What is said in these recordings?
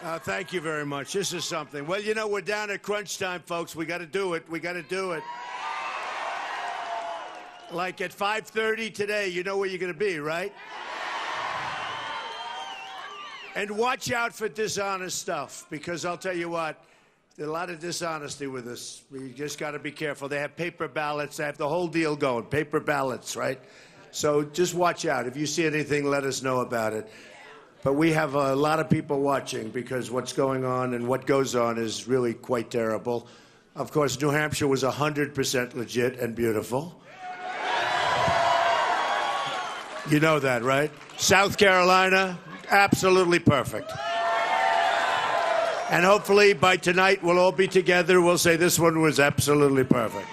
Thank you very much. This is something. Well, you know, we're down at crunch time, folks. We got to do it. We got to do it. Like at 5:30 today, you know where you're going to be, right? And watch out for dishonest stuff, because I'll tell you what, there's a lot of dishonesty with this. You just got to be careful. They have paper ballots. They have the whole deal going, paper ballots, right? So just watch out. If you see anything, let us know about it. But we have a lot of people watching, because what's going on and what goes on is really quite terrible. Of course, New Hampshire was 100% legit and beautiful. You know that, right? South Carolina, absolutely perfect. And hopefully by tonight we'll all be together. We'll say this one was absolutely perfect.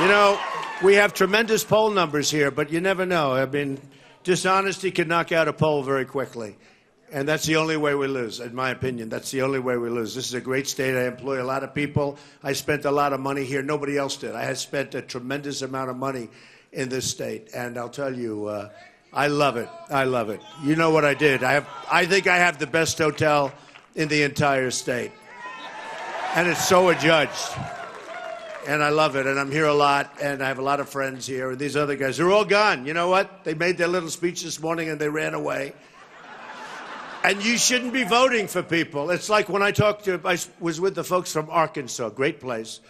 You know, we have tremendous poll numbers here, but you never know. I mean, dishonesty can knock out a poll very quickly. And that's the only way we lose, in my opinion. That's the only way we lose. This is a great state. I employ a lot of people. I spent a lot of money here. Nobody else did. I had spent a tremendous amount of money in this state. And I'll tell you, I love it. I love it. You know what I did. I think I have the best hotel in the entire state. And it's so adjudged. And I love it, and I'm here a lot, and I have a lot of friends here, and these other guys, they're all gone. You know what? They made their little speech this morning, and they ran away. And you shouldn't be voting for people. It's like when I was with the folks from Arkansas, great place,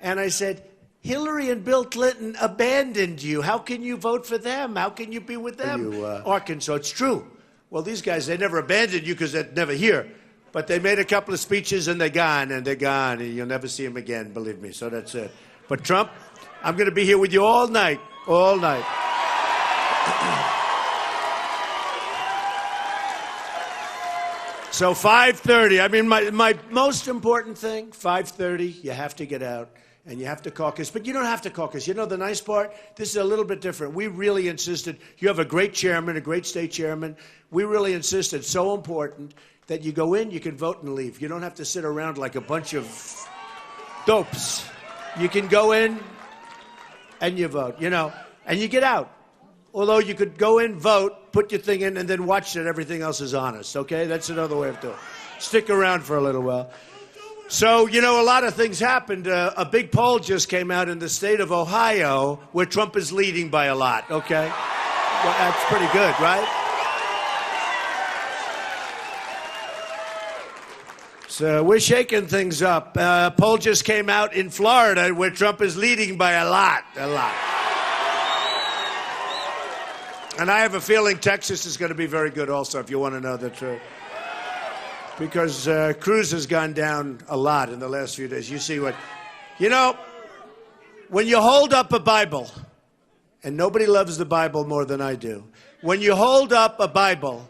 and I said, Hillary and Bill Clinton abandoned you. How can you vote for them? How can you be with them? Arkansas, it's true. Well, these guys, they never abandoned you because they're never here. But they made a couple of speeches, and they're gone, and you'll never see them again, believe me. So that's it. But Trump, I'm going to be here with you all night, all night. So 5:30, I mean, my most important thing, 5:30, you have to get out, and you have to caucus. But you don't have to caucus. You know the nice part? This is a little bit different. We really insisted. You have a great chairman, a great state chairman. We really insisted, so important, that you go in, you can vote and leave. You don't have to sit around like a bunch of dopes. You can go in and you vote, you know, and you get out. Although you could go in, vote, put your thing in, and then watch that everything else is honest, okay? That's another way of doing it. Stick around for a little while. So, you know, a lot of things happened. A big poll just came out in the state of Ohio where Trump is leading by a lot, okay? Well, that's pretty good, right? So we're shaking things up. A poll just came out in Florida where Trump is leading by a lot, a lot. And I have a feeling Texas is going to be very good also, if you want to know the truth. Because Cruz has gone down a lot in the last few days. You see what... You know, when you hold up a Bible, and nobody loves the Bible more than I do, when you hold up a Bible,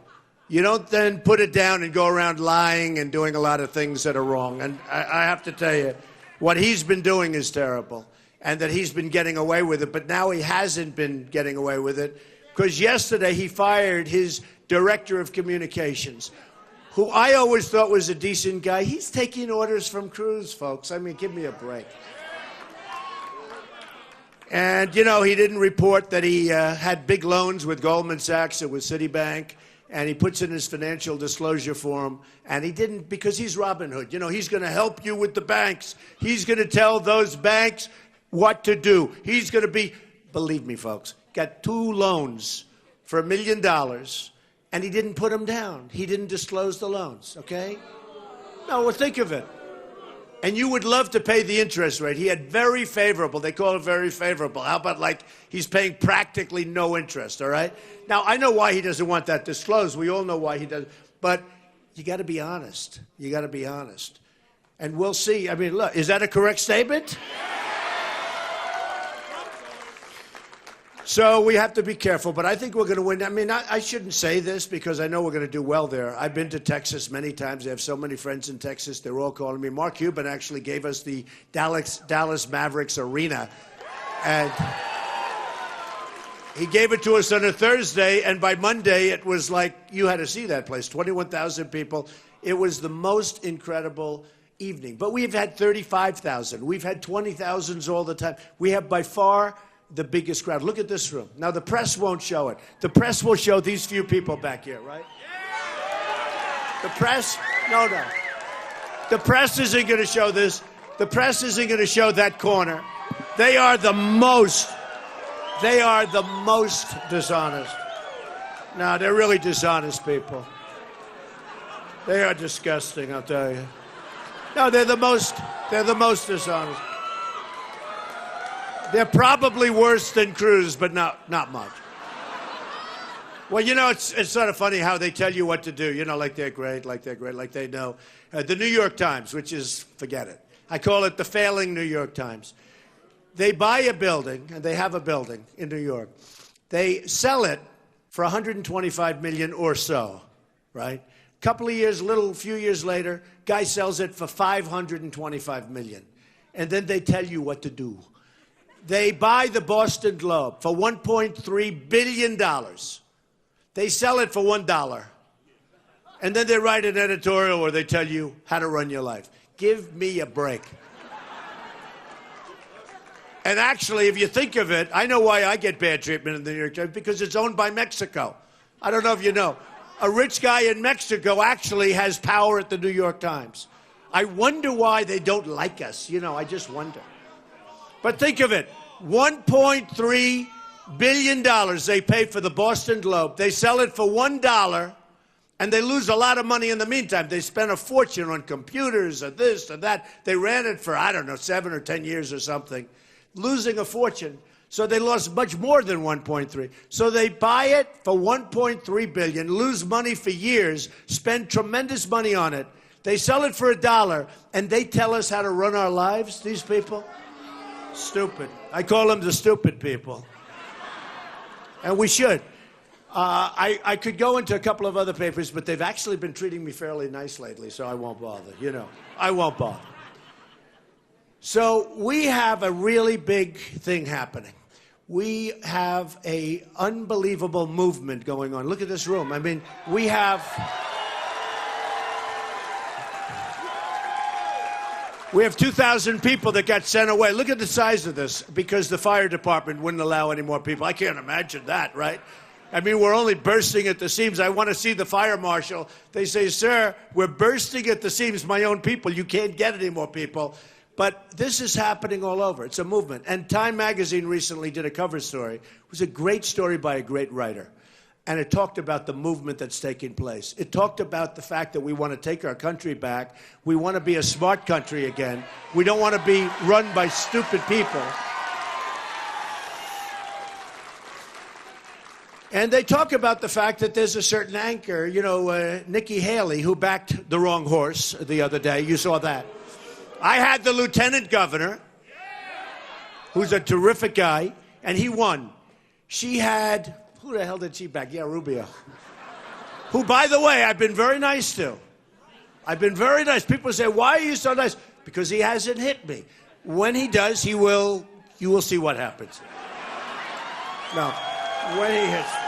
you don't then put it down and go around lying and doing a lot of things that are wrong. And I have to tell you, what he's been doing is terrible, and that he's been getting away with it. But now he hasn't been getting away with it, because yesterday he fired his director of communications, who I always thought was a decent guy. He's taking orders from Cruz, folks. I mean, give me a break. And, you know, he didn't report that he had big loans with Goldman Sachs or with Citibank. And he puts in his financial disclosure form, and he didn't, because he's Robin Hood. You know, he's going to help you with the banks. He's going to tell those banks what to do. He's going to be, believe me, folks, got 2 loans for $1 million, and he didn't put them down. He didn't disclose the loans, okay? No, well, think of it. And you would love to pay the interest rate. He had very favorable. They call it very favorable. How about like he's paying practically no interest, all right? Now, I know why he doesn't want that disclosed. We all know why he doesn't. But you got to be honest. You got to be honest. And we'll see. I mean, look, is that a correct statement? So we have to be careful, but I think we're going to win. I mean, I shouldn't say this because I know we're going to do well there. I've been to Texas many times. I have so many friends in Texas. They're all calling me. Mark Cuban actually gave us the Dallas Mavericks arena. And he gave it to us on a Thursday, and by Monday it was like, you had to see that place, 21,000 people. It was the most incredible evening. But we've had 35,000. We've had 20,000s all the time. We have by far the biggest crowd. Look at this room. Now, the press won't show it. The press will show these few people back here, right? The press, no. The press isn't going to show this. The press isn't going to show that corner. They are the most dishonest. No, they're really dishonest people. They are disgusting, I'll tell you. No, they're the most dishonest. They're probably worse than Cruz, but not much. Well, you know, it's sort of funny how they tell you what to do. You know, like they're great, like they know. The New York Times, which is, forget it. I call it the failing New York Times. They buy a building, and they have a building in New York. They sell it for $125 million or so, right? Couple of years, few years later, guy sells it for $525 million. And then they tell you what to do. They buy the Boston Globe for $1.3 billion. They sell it for $1. And then they write an editorial where they tell you how to run your life. Give me a break. And actually, if you think of it, I know why I get bad treatment in the New York Times, because it's owned by Mexico. I don't know if you know. A rich guy in Mexico actually has power at the New York Times. I wonder why they don't like us. You know, I just wonder. But think of it. $1.3 billion they pay for the Boston Globe. They sell it for $1, and they lose a lot of money in the meantime. They spent a fortune on computers and this and that. They ran it for, I don't know, 7 or 10 years or something, losing a fortune. So they lost much more than 1.3. So they buy it for 1.3 billion, lose money for years, spend tremendous money on it. They sell it for $1, and they tell us how to run our lives, these people? Stupid. I call them the stupid people. And we should. I could go into a couple of other papers, but they've actually been treating me fairly nice lately, so I won't bother, you know. I won't bother. So we have a really big thing happening. We have an unbelievable movement going on. Look at this room. I mean, we have 2,000 people that got sent away. Look at the size of this, because the fire department wouldn't allow any more people. I can't imagine that, right? I mean, we're only bursting at the seams. I want to see the fire marshal. They say, sir, we're bursting at the seams. My own people, you can't get any more people. But this is happening all over. It's a movement. And Time magazine recently did a cover story. It was a great story by a great writer. And it talked about the movement that's taking place. It talked about the fact that we want to take our country back. We want to be a smart country again. We don't want to be run by stupid people. And they talk about the fact that there's a certain anchor, you know, Nikki Haley, who backed the wrong horse the other day. You saw that. I had the lieutenant governor, who's a terrific guy, and he won. She had, who the hell did she back? Yeah, Rubio. Who, by the way, I've been very nice to. I've been very nice. People say, why are you so nice? Because he hasn't hit me. When he does, you will see what happens. No, when he hits me.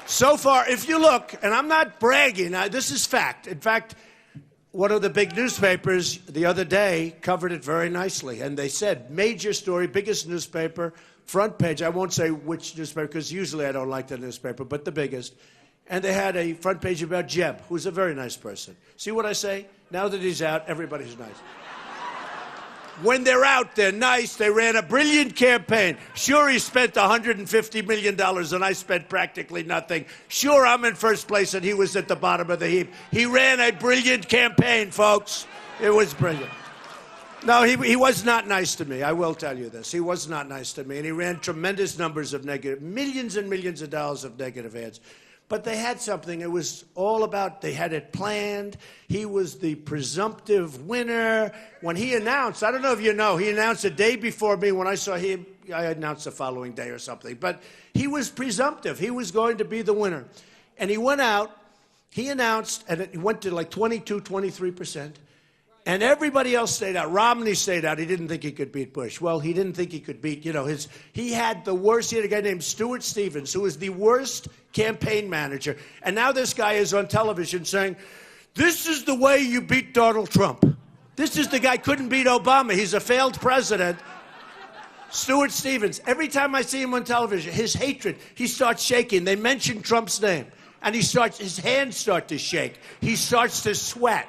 So far, if you look, and I'm not bragging, this is fact. In fact, one of the big newspapers the other day covered it very nicely. And they said, major story, biggest newspaper, front page. I won't say which newspaper, because usually I don't like the newspaper, but the biggest. And they had a front page about Jeb, who's a very nice person. See what I say? Now that he's out, everybody's nice. When they're out, they're nice. They ran a brilliant campaign. Sure, he spent $150 million, and I spent practically nothing. Sure, I'm in first place, and he was at the bottom of the heap. He ran a brilliant campaign, folks. It was brilliant. No, he was not nice to me. I will tell you this. He was not nice to me, and he ran tremendous numbers of negative, millions and millions of dollars of negative ads. But they had something. It was all about, they had it planned. He was the presumptive winner. When he announced, I don't know if you know, he announced a day before me. When I saw him, I announced the following day or something. But he was presumptive. He was going to be the winner. And he went out, he announced, and it went to like 22, 23%. And everybody else stayed out. Romney stayed out. He didn't think he could beat Bush. Well, he didn't think he could beat, you know, he had the worst. He had a guy named Stuart Stevens, who was the worst campaign manager. And now this guy is on television saying, this is the way you beat Donald Trump. This is the guy couldn't beat Obama. He's a failed president. Stuart Stevens. Every time I see him on television, his hatred, he starts shaking. They mention Trump's name. and his hands start to shake. He starts to sweat.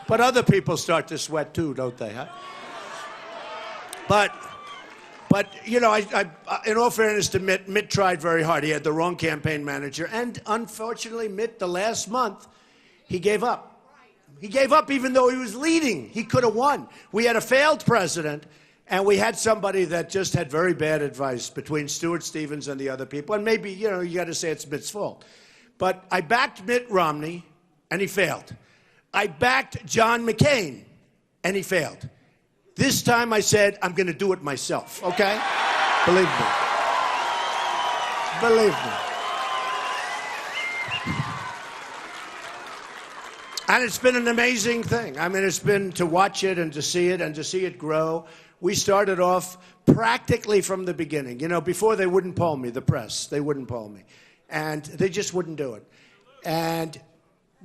But other people start to sweat too, don't they? Huh? But you know, in all fairness to Mitt tried very hard. He had the wrong campaign manager, and unfortunately, Mitt, the last month, he gave up. He gave up even though he was leading. He could have won. We had a failed president, and we had somebody that just had very bad advice between Stuart Stevens and the other people. And maybe, you know, you got to say it's Mitt's fault. But I backed Mitt Romney, and he failed. I backed John McCain, and he failed. This time I said, I'm going to do it myself, okay? Believe me. Believe me. And it's been an amazing thing. I mean, it's been to watch it and to see it grow. We started off practically from the beginning. You know, before they wouldn't poll me, the press, they wouldn't poll me. And they just wouldn't do it. And,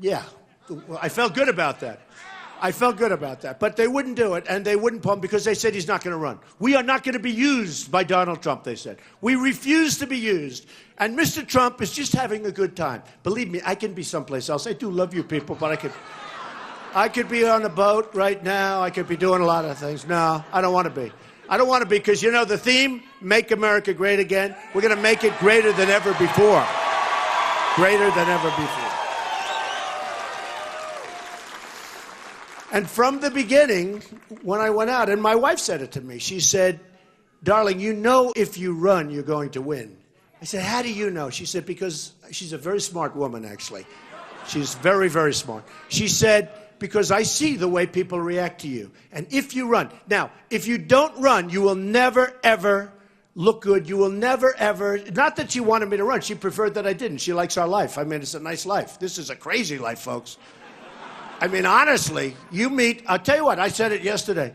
yeah, I felt good about that. I felt good about that. But they wouldn't do it, and they wouldn't poll him because they said he's not going to run. We are not going to be used by Donald Trump, they said. We refuse to be used. And Mr. Trump is just having a good time. Believe me, I can be someplace else. I do love you people, but I could be on a boat right now. I could be doing a lot of things. No, I don't want to be. I don't want to be because, you know, the theme, Make America Great Again, we're going to make it greater than ever before. Greater than ever before. And from the beginning, when I went out, and my wife said it to me, she said, darling, you know if you run, you're going to win. I said, how do you know? She said, because she's a very smart woman, actually. She's very, very smart. She said, because I see the way people react to you. And if you run, now, if you don't run, you will never, ever look good. You will never, ever, not that she wanted me to run. She preferred that I didn't. She likes our life. I mean, it's a nice life. This is a crazy life, folks. I mean, honestly, you meet, I'll tell you what, I said it yesterday.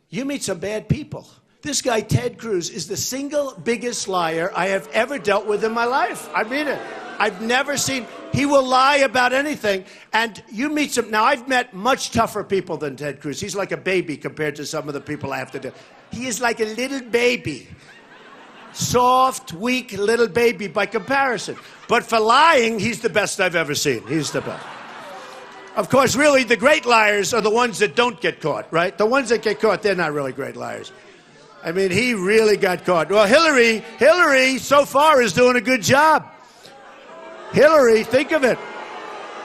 You meet some bad people. This guy, Ted Cruz, is the single biggest liar I have ever dealt with in my life. I mean it. I've never seen, he will lie about anything. And you meet some, now I've met much tougher people than Ted Cruz. He's like a baby compared to some of the people I have to do. He is like a little baby. Soft, weak little baby by comparison. But for lying, he's the best I've ever seen. He's the best. Of course, really, the great liars are the ones that don't get caught, right? The ones that get caught, they're not really great liars. I mean, he really got caught. Well, Hillary, so far, is doing a good job. Hillary, think of it.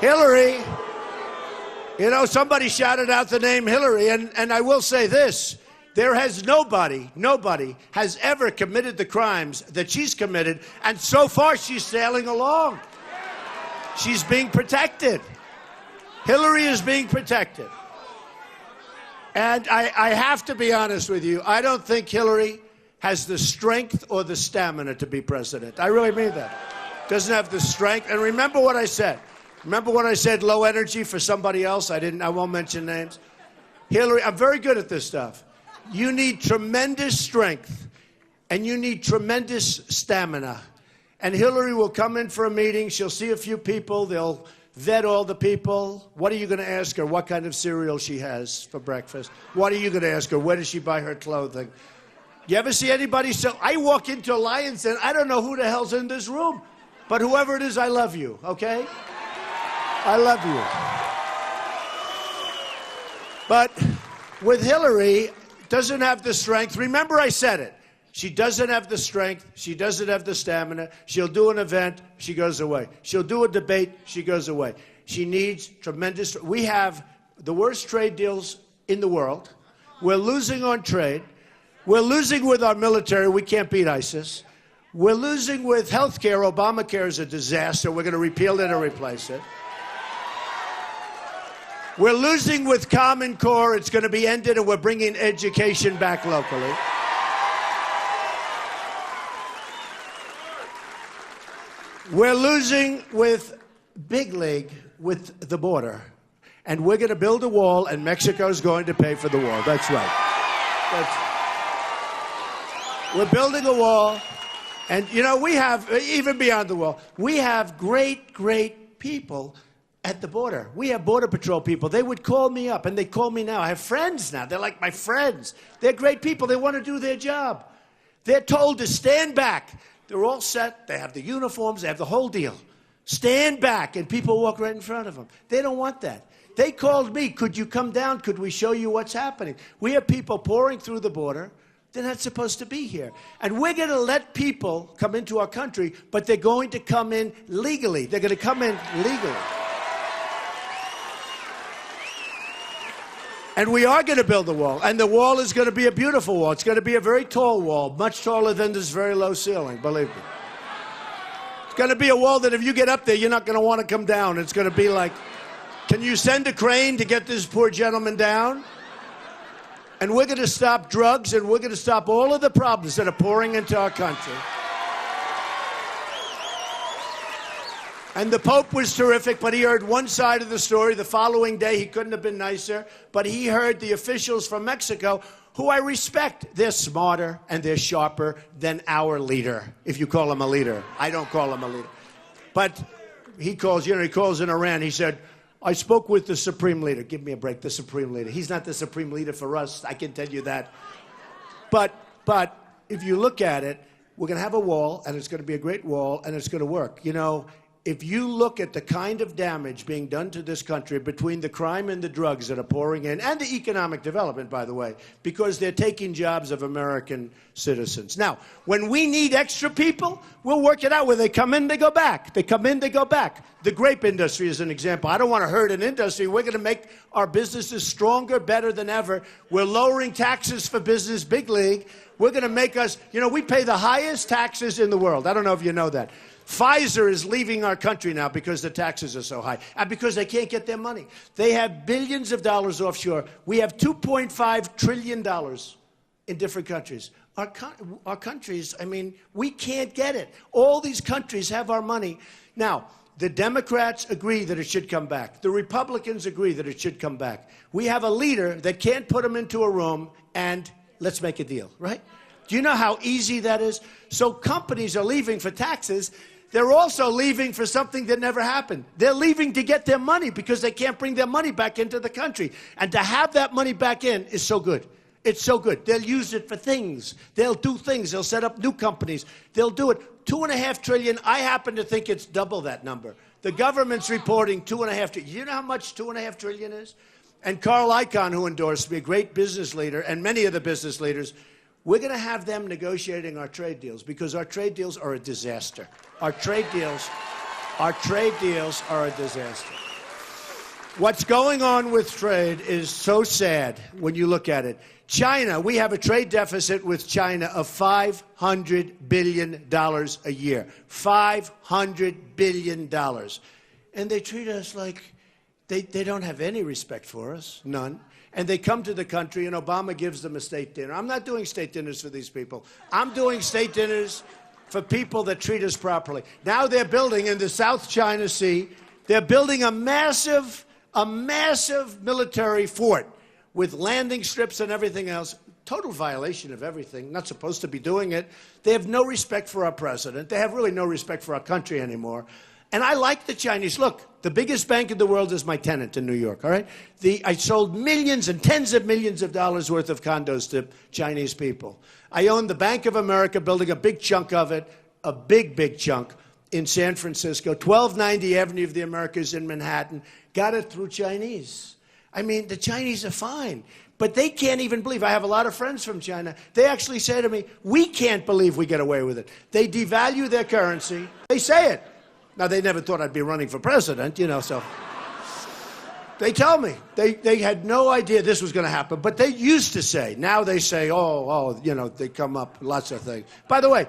Hillary, you know, somebody shouted out the name Hillary, and I will say this. There has nobody has ever committed the crimes that she's committed, and so far, she's sailing along. She's being protected. Hillary is being protected. And I have to be honest with you, I don't think Hillary has the strength or the stamina to be president. I really mean that. Doesn't have the strength. And remember what I said. Remember when I said low energy for somebody else? I won't mention names. Hillary, I'm very good at this stuff. You need tremendous strength and you need tremendous stamina. And Hillary will come in for a meeting. She'll see a few people. They'll vet all the people. What are you going to ask her? What kind of cereal she has for breakfast? What are you going to ask her? Where does she buy her clothing? You ever see anybody? So I walk into a Lions Den. I don't know who the hell's in this room. But whoever it is, I love you, okay? I love you. But with Hillary, doesn't have the strength. Remember I said it. She doesn't have the strength. She doesn't have the stamina. She'll do an event. She goes away. She'll do a debate. She goes away. She needs tremendous. We have the worst trade deals in the world. We're losing on trade. We're losing with our military. We can't beat ISIS. We're losing with health care. Obamacare is a disaster. We're going to repeal it or replace it. We're losing with Common Core. It's going to be ended, and we're bringing education back locally. We're losing with Big League, with the border. And we're going to build a wall, and Mexico's going to pay for the wall. That's right. We're building a wall. And, you know, we have, even beyond the wall, we have great, great people at the border. We have Border Patrol people. They would call me up, and they call me now. I have friends now. They're like my friends. They're great people. They want to do their job. They're told to stand back. They're all set. They have the uniforms. They have the whole deal. Stand back, and people walk right in front of them. They don't want that. They called me. Could you come down? Could we show you what's happening? We have people pouring through the border. They're not supposed to be here. And we're going to let people come into our country, but they're going to come in legally. They're going to come in legally. And we are going to build a wall. And the wall is going to be a beautiful wall. It's going to be a very tall wall, much taller than this very low ceiling, believe me. It's going to be a wall that if you get up there, you're not going to want to come down. It's going to be like, can you send a crane to get this poor gentleman down? And we're going to stop drugs, and we're going to stop all of the problems that are pouring into our country. And the Pope was terrific, but he heard one side of the story. The following day, he couldn't have been nicer, but he heard the officials from Mexico, who I respect. They're smarter and they're sharper than our leader, if you call him a leader. I don't call him a leader. But he calls in Iran. He said, I spoke with the Supreme Leader. Give me a break, the Supreme Leader. He's not the Supreme Leader for us, I can tell you that. But if you look at it, we're going to have a wall, and it's going to be a great wall, and it's going to work. You know, if you look at the kind of damage being done to this country between the crime and the drugs that are pouring in, and the economic development, by the way, because they're taking jobs of American citizens. Now, when we need extra people, we'll work it out where they come in, they go back. They come in, they go back. The grape industry is an example. I don't want to hurt an industry. We're going to make our businesses stronger, better than ever. We're lowering taxes for business, big league. We're going to make us, you know, we pay the highest taxes in the world. I don't know if you know that. Pfizer is leaving our country now because the taxes are so high and because they can't get their money. They have billions of dollars offshore. We have $2.5 trillion in different countries. Our countries, I mean, we can't get it. All these countries have our money. Now, the Democrats agree that it should come back. The Republicans agree that it should come back. We have a leader that can't put them into a room and let's make a deal, right? Do you know how easy that is? So companies are leaving for taxes. They're also leaving for something that never happened. They're leaving to get their money because they can't bring their money back into the country. And to have that money back in is so good. It's so good. They'll use it for things. They'll do things. They'll set up new companies. They'll do it. $2.5 trillion. I happen to think it's double that number. The government's reporting $2.5 trillion. You know how much $2.5 trillion is? And Carl Icahn, who endorsed me, a great business leader, and many of the business leaders, we're going to have them negotiating our trade deals because our trade deals are a disaster. Our trade deals are a disaster. What's going on with trade is so sad when you look at it. China, we have a trade deficit with China of $500 billion a year. $500 billion. And they treat us like they don't have any respect for us, none. And they come to the country, and Obama gives them a state dinner. I'm not doing state dinners for these people. I'm doing state dinners for people that treat us properly. Now they're building in the South China Sea, they're building a massive military fort with landing strips and everything else. Total violation of everything. Not supposed to be doing it. They have no respect for our president. They have really no respect for our country anymore. And I like the Chinese. Look, the biggest bank in the world is my tenant in New York, all right? I sold millions and tens of millions of dollars worth of condos to Chinese people. I own the Bank of America, building a big chunk of it, a big chunk in San Francisco, 1290 Avenue of the Americas in Manhattan. Got it through Chinese. I mean, the Chinese are fine, but they can't even believe. I have a lot of friends from China. They actually say to me, we can't believe we get away with it. They devalue their currency. They say it. Now, they never thought I'd be running for president, you know, so they tell me. They had no idea this was going to happen, but they used to say. Now they say, oh, you know, they come up, lots of things. By the way,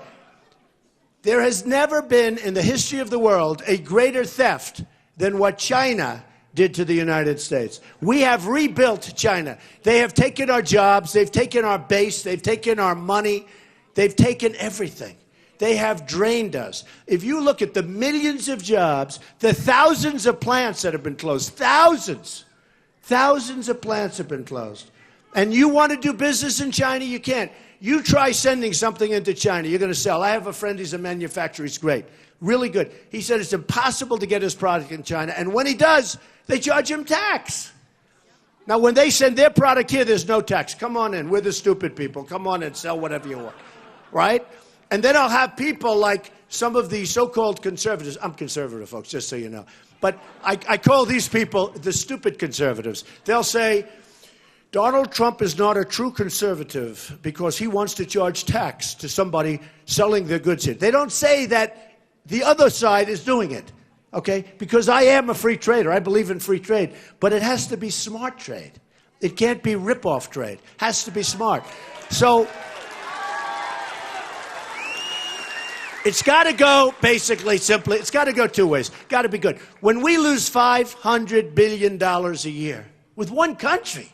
there has never been in the history of the world a greater theft than what China did to the United States. We have rebuilt China. They have taken our jobs. They've taken our base. They've taken our money. They've taken everything. They have drained us. If you look at the millions of jobs, the thousands of plants that have been closed, thousands of plants have been closed. And you want to do business in China, you can't. You try sending something into China, you're going to sell. I have a friend, he's a manufacturer, he's great, really good. He said it's impossible to get his product in China, and when he does, they charge him tax. Now, when they send their product here, there's no tax. Come on in, we're the stupid people. Come on in, sell whatever you want, right? And then I'll have people like some of the so-called conservatives. I'm conservative, folks, just so you know. But I call these people the stupid conservatives. They'll say, Donald Trump is not a true conservative because he wants to charge tax to somebody selling their goods here. They don't say that the other side is doing it, okay? Because I am a free trader. I believe in free trade. But it has to be smart trade. It can't be rip-off trade. It has to be smart. So it's got to go, basically, simply, it's got to go two ways. Got to be good. When we lose $500 billion a year with one country,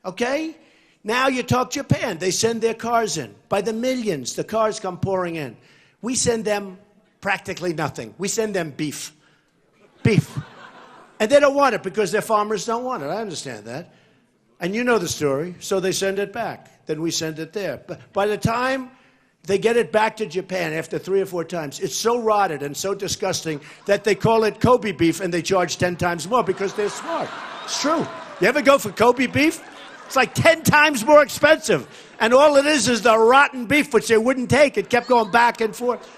okay? Now you talk Japan. They send their cars in. By the millions, the cars come pouring in. We send them practically nothing. We send them beef. Beef. And they don't want it because their farmers don't want it. I understand that. And you know the story. So they send it back. Then we send it there. But by the time they get it back to Japan after 3 or 4 times, it's so rotted and so disgusting that they call it Kobe beef and they charge 10 times more because they're smart. It's true. You ever go for Kobe beef? It's like 10 times more expensive. And all it is the rotten beef, which they wouldn't take. It kept going back and forth.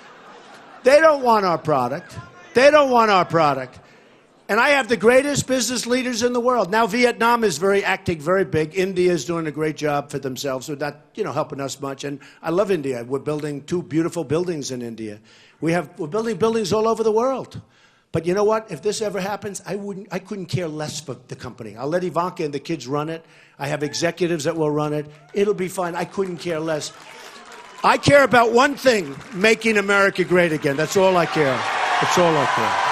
They don't want our product. They don't want our product. And I have the greatest business leaders in the world. Now Vietnam is acting very big. India is doing a great job for themselves. They're not, helping us much. And I love India. We're building 2 beautiful buildings in India. We're building buildings all over the world. But you know what? If this ever happens, I couldn't care less for the company. I'll let Ivanka and the kids run it. I have executives that will run it. It'll be fine. I couldn't care less. I care about one thing, making America great again. That's all I care. That's all I care.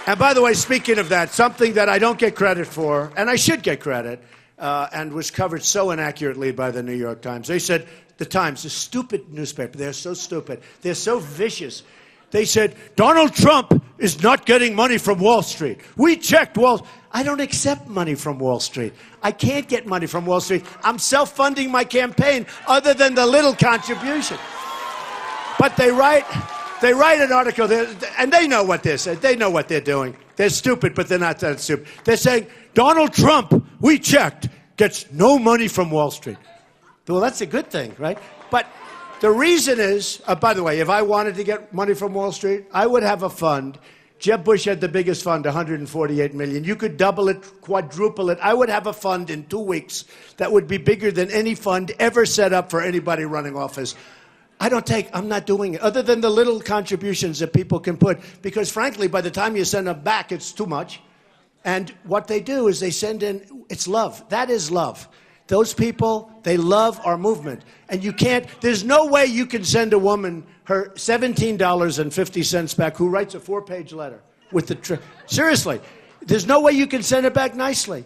And by the way, speaking of that, something that I don't get credit for, and I should get credit, and was covered so inaccurately by the New York Times. They said, the Times, the stupid newspaper, they're so stupid. They're so vicious. They said, Donald Trump is not getting money from Wall Street. We checked Wall. I don't accept money from Wall Street. I can't get money from Wall Street. I'm self-funding my campaign other than the little contribution. But they write an article, and they know what they're saying. They know what they're doing. They're stupid, but they're not that stupid. They're saying, Donald Trump, we checked, gets no money from Wall Street. Well, that's a good thing, right? But the reason is, by the way, if I wanted to get money from Wall Street, I would have a fund. Jeb Bush had the biggest fund, $148 million. You could double it, quadruple it. I would have a fund in 2 weeks that would be bigger than any fund ever set up for anybody running office. I'm not doing it, other than the little contributions that people can put, because frankly, by the time you send them back, it's too much. And what they do is they send in, it's love. That is love. Those people, they love our movement. And there's no way you can send a woman her $17.50 back who writes a 4-page letter with seriously, there's no way you can send it back nicely.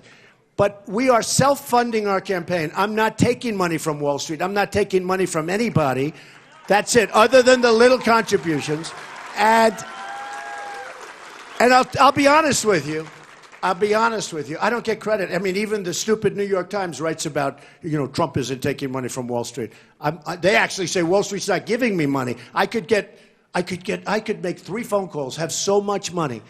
But we are self-funding our campaign. I'm not taking money from Wall Street. I'm not taking money from anybody. That's it, other than the little contributions. And I'll be honest with you. I don't get credit. I mean, even the stupid New York Times writes about, Trump isn't taking money from Wall Street. They actually say Wall Street's not giving me money. I could make 3 phone calls, have so much money,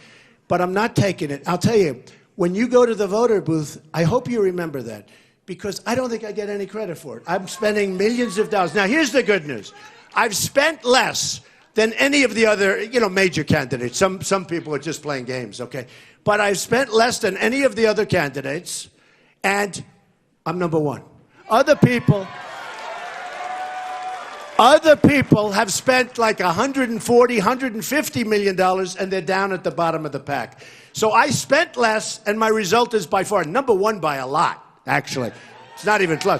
but I'm not taking it. I'll tell you, when you go to the voter booth, I hope you remember that, because I don't think I get any credit for it. I'm spending millions of dollars. Now, here's the good news. I've spent less than any of the other, major candidates. Some people are just playing games, okay? But I've spent less than any of the other candidates, and I'm number 1. Other people have spent like $140, $150 million, and they're down at the bottom of the pack. So I spent less, and my result is by far number 1 by a lot, actually. It's not even close.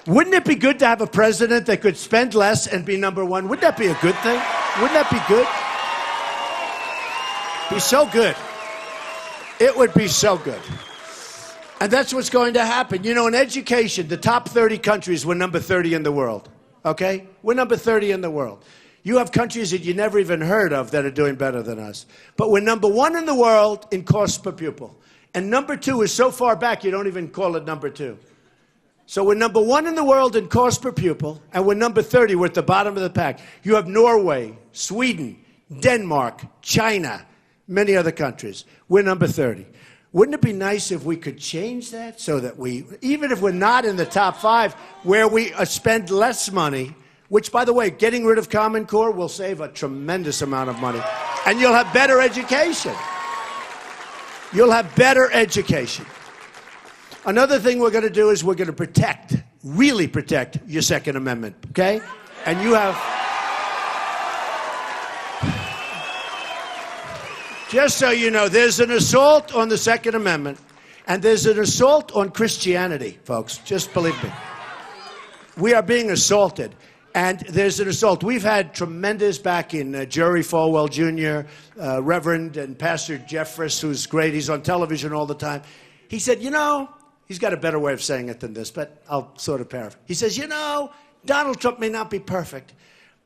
Wouldn't it be good to have a president that could spend less and be number 1? Wouldn't that be a good thing? Wouldn't that be good? Be so good. It would be so good. And that's what's going to happen. In education, the top 30 countries, we're number 30 in the world. Okay? We're number 30 in the world. You have countries that you never even heard of that are doing better than us. But we're number 1 in the world in cost per pupil. And number 2 is so far back, you don't even call it number 2. So we're number 1 in the world in cost per pupil, and we're number 30. We're at the bottom of the pack. You have Norway, Sweden, Denmark, China, many other countries. We're number 30. Wouldn't it be nice if we could change that so that we, even if we're not in the top 5, where we spend less money, which, by the way, getting rid of Common Core will save a tremendous amount of money, and you'll have better education. You'll have better education. Another thing we're going to do is we're going to protect, really protect your Second Amendment, okay? And you have... Just so you know, there's an assault on the Second Amendment, and there's an assault on Christianity, folks. Just believe me. We are being assaulted, and there's an assault. We've had tremendous backing. Jerry Falwell Jr., Reverend and Pastor Jeffress, who's great. He's on television all the time. He said, you know, he's got a better way of saying it than this, but I'll sort of paraphrase. He says, you know, Donald Trump may not be perfect,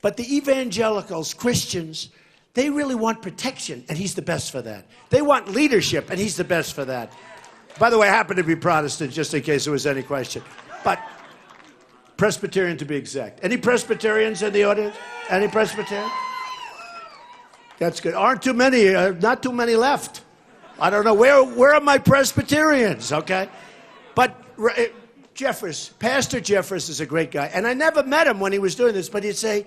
but the evangelicals, Christians, they really want protection, and he's the best for that. They want leadership, and he's the best for that. By the way, I happen to be Protestant, just in case there was any question. But Presbyterian, to be exact. Any Presbyterians in the audience? Any Presbyterians? That's good. Aren't too many, not too many left. I don't know. Where are my Presbyterians, okay? But Jeffress, Pastor Jeffress is a great guy. And I never met him when he was doing this, but he'd say,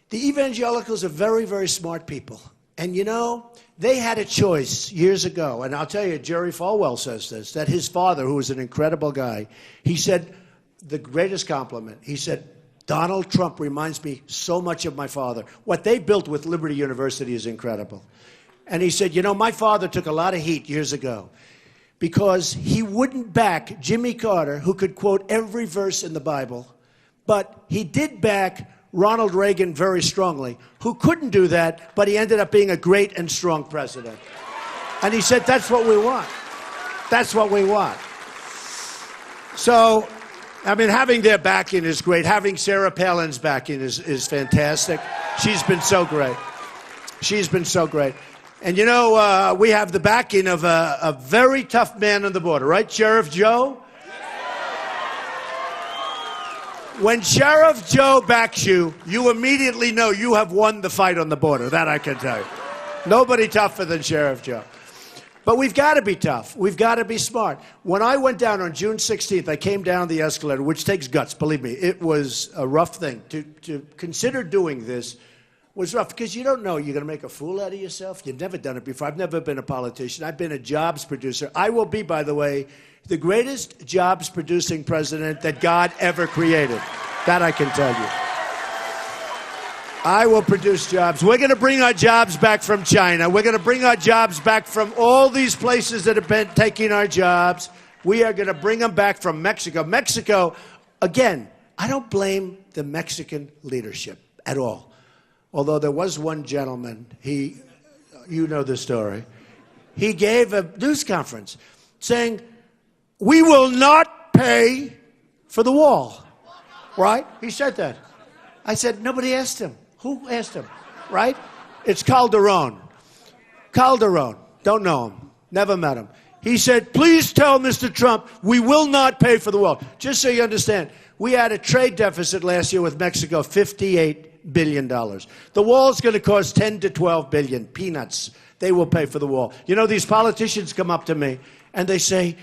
the evangelicals are very, very smart people. And, you know, they had a choice years ago. And I'll tell you, Jerry Falwell says this, that his father, who was an incredible guy, he said the greatest compliment. He said, Donald Trump reminds me so much of my father. What they built with Liberty University is incredible. And he said, you know, my father took a lot of heat years ago because he wouldn't back Jimmy Carter, who could quote every verse in the Bible, but he did back Ronald Reagan very strongly, who couldn't do that, but he ended up being a great and strong president. And he said, that's what we want. That's what we want. So, I mean, having their backing is great. Having Sarah Palin's backing is fantastic. She's been so great. She's been so great. And, you know, we have the backing of a very tough man on the border, right, Sheriff Joe? When Sheriff Joe backs you, you immediately know you have won the fight on the border. That I can tell you. Nobody tougher than Sheriff Joe. But we've got to be tough. We've got to be smart. When I went down on June 16th, I came down the escalator, which takes guts, believe me. It was a rough thing. To consider doing this was rough because you don't know you're going to make a fool out of yourself. You've never done it before. I've never been a politician. I've been a jobs producer. I will be, by the way, the greatest jobs-producing president that God ever created. That I can tell you. I will produce jobs. We're going to bring our jobs back from China. We're going to bring our jobs back from all these places that have been taking our jobs. We are going to bring them back from Mexico. Mexico, again, I don't blame the Mexican leadership at all. Although there was one gentleman, you know the story, he gave a news conference saying, we will not pay for the wall, right? He said that. I said, nobody asked him. Who asked him, right? It's Calderon. Calderon. Don't know him. Never met him. He said, please tell Mr. Trump we will not pay for the wall. Just so you understand, we had a trade deficit last year with Mexico, $58 billion. The wall's going to cost 10 to 12 billion. Peanuts. They will pay for the wall. You know, these politicians come up to me and they say,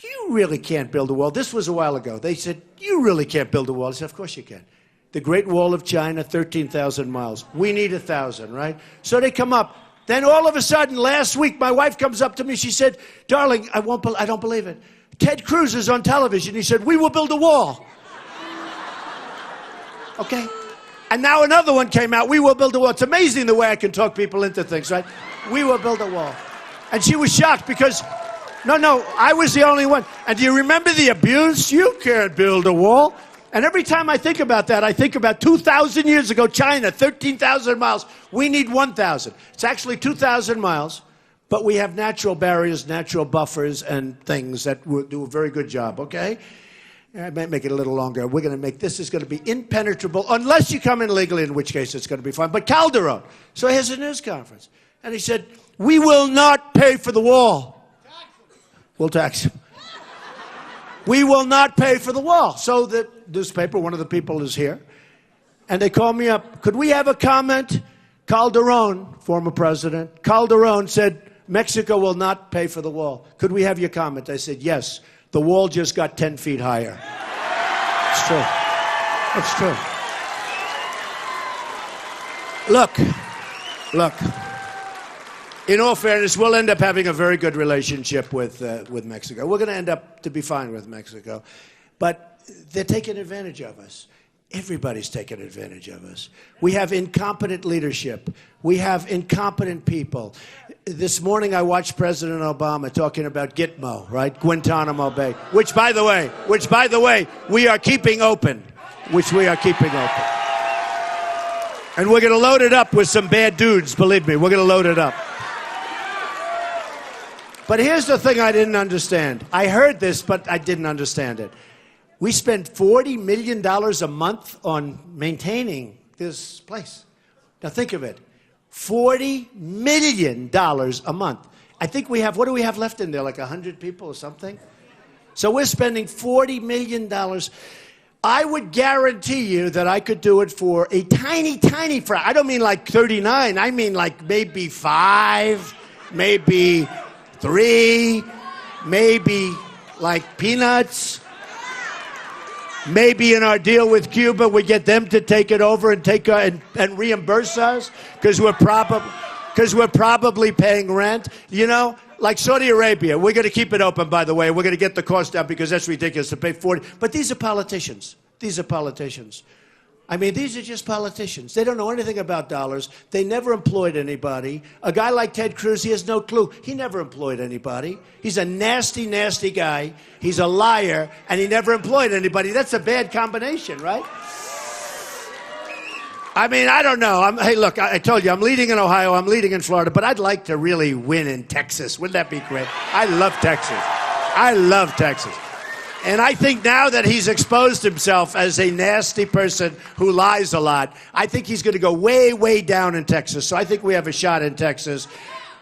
you really can't build a wall. This was a while ago. They said, you really can't build a wall. I said, of course you can. The Great Wall of China, 13,000 miles. We need 1,000, right? So they come up. Then all of a sudden, last week, my wife comes up to me. She said, darling, I don't believe it. Ted Cruz is on television. He said, we will build a wall. Okay? And now another one came out. We will build a wall. It's amazing the way I can talk people into things, right? We will build a wall. And she was shocked because, no, I was the only one. And do you remember the abuse? You can't build a wall. And every time I think about that, I think about 2,000 years ago, China, 13,000 miles. We need 1,000. It's actually 2,000 miles, but we have natural barriers, natural buffers, and things that will do a very good job, okay? I might make it a little longer. We're going to make this is going to be impenetrable, unless you come in legally, in which case it's going to be fine. But Calderon, so he has a news conference, and he said, we will not pay for the wall. We'll tax him. We will not pay for the wall. So the newspaper, one of the people is here, and they call me up. Could we have a comment? Calderon, former president, Calderon said, Mexico will not pay for the wall. Could we have your comment? I said, yes, the wall just got 10 feet higher. It's true. It's true. Look. In all fairness, we'll end up having a very good relationship with Mexico. We're going to end up to be fine with Mexico. But they're taking advantage of us. Everybody's taking advantage of us. We have incompetent leadership. We have incompetent people. This morning I watched President Obama talking about Gitmo, right? Guantanamo Bay, which by the way, we are keeping open. And we're going to load it up with some bad dudes, believe me. We're going to load it up. But here's the thing I didn't understand. I heard this, but I didn't understand it. We spend $40 million a month on maintaining this place. Now think of it. $40 million a month. I think we have, what do we have left in there, like 100 people or something? So we're spending $40 million. I would guarantee you that I could do it for a tiny fraction. I don't mean like 39. I mean like maybe 5, maybe 3, maybe like peanuts. Maybe in our deal with Cuba, we get them to take it over and take and reimburse us because we're probably paying rent. You know, like Saudi Arabia, we're going to keep it open. By the way, we're going to get the cost down because that's ridiculous to pay 40. But these are politicians. These are politicians. I mean, these are just politicians. They don't know anything about dollars. They never employed anybody. A guy like Ted Cruz, he has no clue. He never employed anybody. He's a nasty, nasty guy. He's a liar, and he never employed anybody. That's a bad combination, right? I mean, I don't know. Hey, look, I told you, I'm leading in Ohio, I'm leading in Florida, but I'd like to really win in Texas. Wouldn't that be great? I love Texas. I love Texas. And I think now that he's exposed himself as a nasty person who lies a lot, I think he's going to go way, way down in Texas. So I think we have a shot in Texas.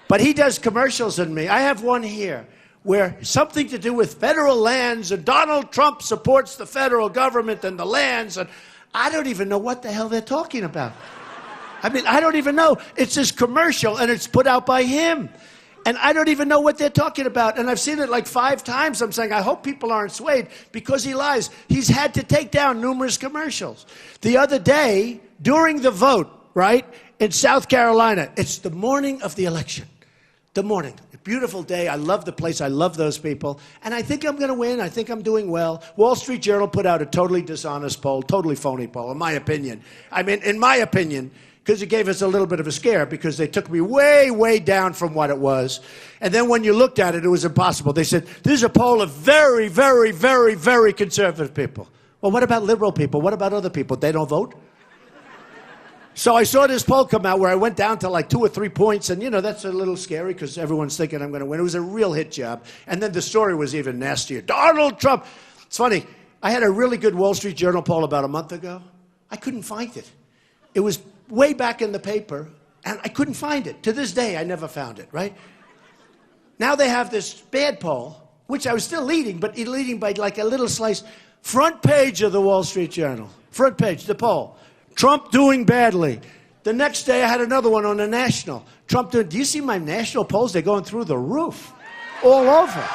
But he does commercials in me. I have one here where something to do with federal lands, and Donald Trump supports the federal government and the lands, and I don't even know what the hell they're talking about. I mean, I don't even know. It's this commercial, and it's put out by him. And I don't even know what they're talking about. And I've seen it like 5 times. I'm saying, I hope people aren't swayed because he lies. He's had to take down numerous commercials. The other day, during the vote, right, in South Carolina, it's the morning of the election. The morning. A beautiful day. I love the place. I love those people. And I think I'm going to win. I think I'm doing well. Wall Street Journal put out a totally dishonest poll, totally phony poll, in my opinion. I mean, in my opinion, because it gave us a little bit of a scare because they took me way, way down from what it was. And then when you looked at it, it was impossible. They said, this is a poll of very, very, very, very conservative people. Well, what about liberal people? What about other people? They don't vote? So I saw this poll come out where I went down to like 2 or 3 points. And, you know, that's a little scary because everyone's thinking I'm going to win. It was a real hit job. And then the story was even nastier. Donald Trump. It's funny. I had a really good Wall Street Journal poll about a month ago. I couldn't find it. It was way back in the paper, and I couldn't find it. To this day, I never found it, right? Now they have this bad poll, which I was still leading, but leading by like a little slice. Front page of the Wall Street Journal. Front page, the poll. Trump doing badly. The next day, I had another one on the national. Trump doing, do you see my national polls? They're going through the roof. All over.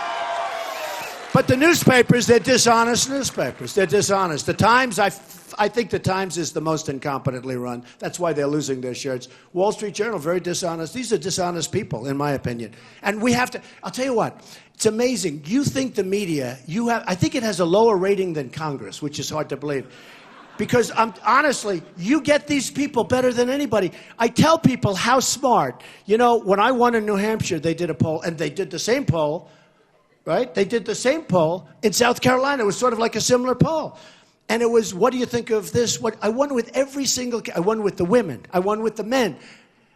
But the newspapers, they're dishonest newspapers. They're dishonest. The Times, I think the Times is the most incompetently run. That's why they're losing their shirts. Wall Street Journal, very dishonest. These are dishonest people, in my opinion. And we have to, I'll tell you what, it's amazing. You think the media, I think it has a lower rating than Congress, which is hard to believe. Because honestly, you get these people better than anybody. I tell people how smart. You know, when I won in New Hampshire, they did a poll, and they did the same poll, right? They did the same poll in South Carolina. It was sort of like a similar poll. And it was, what do you think of this? I won with every single, I won with the women. I won with the men.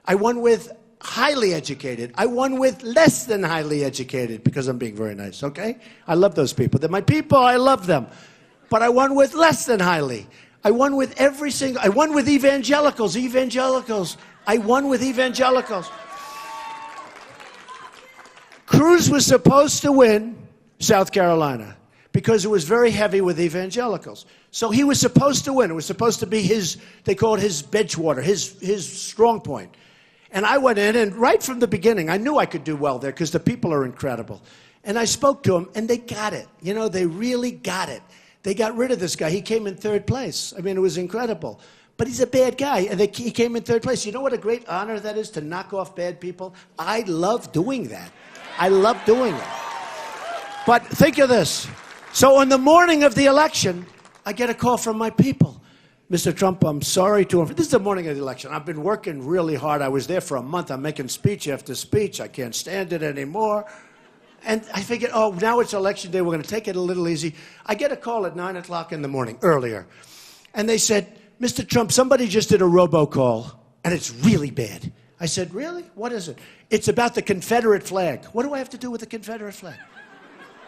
I won with highly educated. I won with less than highly educated because I'm being very nice, okay? I love those people. They're my people. I love them. But I won with less than highly. I won with every single, I won with evangelicals. I won with evangelicals. Cruz was supposed to win South Carolina because it was very heavy with evangelicals. So he was supposed to win. It was supposed to be his, they call it his bench water, his strong point. And I went in, and right from the beginning, I knew I could do well there because the people are incredible. And I spoke to them, and they got it. You know, they really got it. They got rid of this guy. He came in third place. I mean, it was incredible. But he's a bad guy, and he came in third place. You know what a great honor that is, to knock off bad people? I love doing that. I love doing it. But think of this. So on the morning of the election, I get a call from my people. Mr. Trump, I'm sorry to inform. This is the morning of the election. I've been working really hard. I was there for a month. I'm making speech after speech. I can't stand it anymore. And I figured, oh, now it's election day. We're going to take it a little easy. I get a call at 9 o'clock in the morning, earlier. And they said, Mr. Trump, somebody just did a robocall, and it's really bad. I said, really? What is it? It's about the Confederate flag. What do I have to do with the Confederate flag?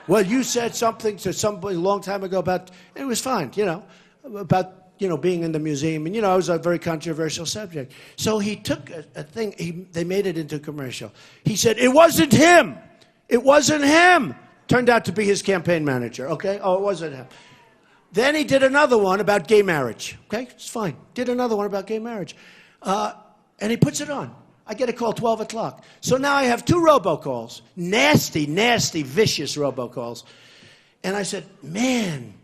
Well, you said something to somebody a long time ago about, it was fine, you know, about, you know, being in the museum. And, you know, it was a very controversial subject. So he took a thing, they made it into a commercial. He said, it wasn't him. It wasn't him. Turned out to be his campaign manager, okay? Oh, it wasn't him. Then he did another one about gay marriage, okay? It's fine. Did another one about gay marriage. And he puts it on. I get a call 12 o'clock. So now I have 2 robocalls. Nasty, nasty, vicious robocalls. And I said, man,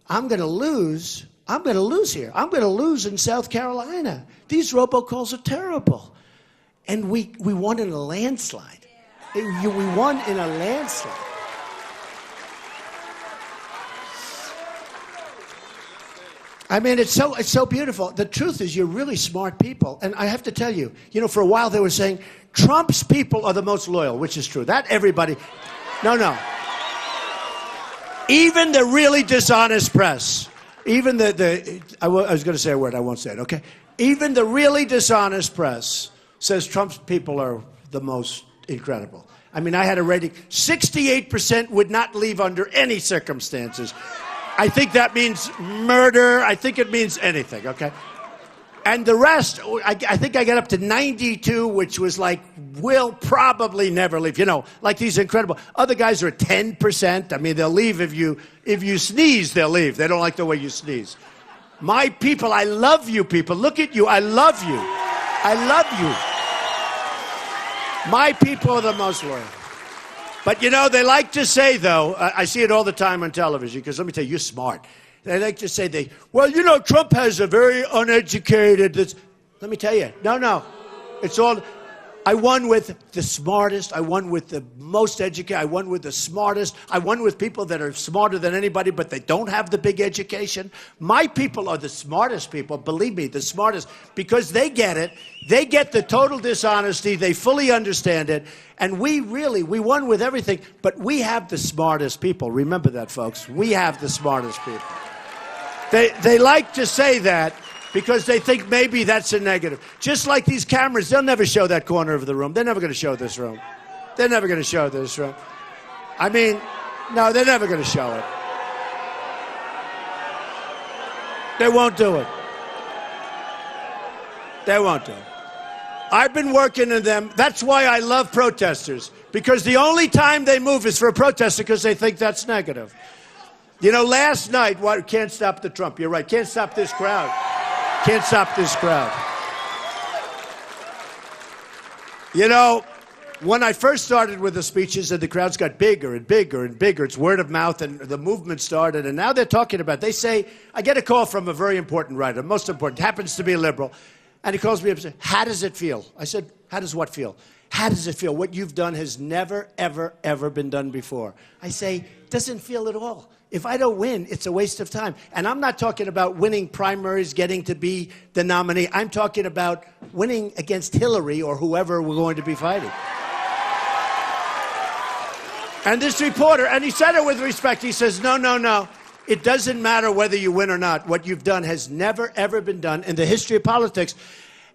I'm going to lose. I'm going to lose here. I'm going to lose in South Carolina. These robocalls are terrible. And we won in a landslide. We won in a landslide. I mean, it's so beautiful. The truth is, you're really smart people. And I have to tell you, you know, for a while they were saying, Trump's people are the most loyal, which is true. That everybody, no. Even the really dishonest press, even I was going to say a word, I won't say it, okay? Even the really dishonest press says Trump's people are the most incredible. I mean, I had a rating, 68% would not leave under any circumstances. I think that means murder. I think it means anything, okay? And the rest, I think I got up to 92, which was like, will probably never leave. You know, like these incredible. Other guys are at 10%. I mean, they'll leave if you sneeze, they'll leave. They don't like the way you sneeze. My people, I love you people. Look at you. I love you. I love you. My people are the most loyal. But, you know, they like to say, though, I see it all the time on television, because let me tell you, you're smart. They like to say, well, you know, Trump has a very uneducated... Let me tell you, no. It's all... I won with the smartest. I won with the most educated. I won with the smartest. I won with people that are smarter than anybody, but they don't have the big education. My people are the smartest people. Believe me, the smartest, because they get it. They get the total dishonesty. They fully understand it. And we won with everything, but we have the smartest people. Remember that, folks. We have the smartest people. They like to say that, because they think maybe that's a negative. Just like these cameras, they'll never show that corner of the room. They're never going to show this room. They're never going to show this room. I mean, no, they're never going to show it. They won't do it. They won't do it. I've been working in them. That's why I love protesters, because the only time they move is for a protester, because they think that's negative. You know, last night, can't stop the Trump. You're right. Can't stop this crowd. Can't stop this crowd. You know, when I first started with the speeches, and the crowds got bigger and bigger and bigger, it's word of mouth, and the movement started, and now they're talking about, they say, I get a call from a very important writer, most important, happens to be a liberal, and he calls me up and says, how does it feel? I said, how does what feel? How does it feel? What you've done has never, ever, ever been done before. I say, doesn't feel at all. If I don't win, it's a waste of time. And I'm not talking about winning primaries, getting to be the nominee. I'm talking about winning against Hillary or whoever we're going to be fighting. And this reporter, and he said it with respect, he says, no. It doesn't matter whether you win or not. What you've done has never, ever been done in the history of politics.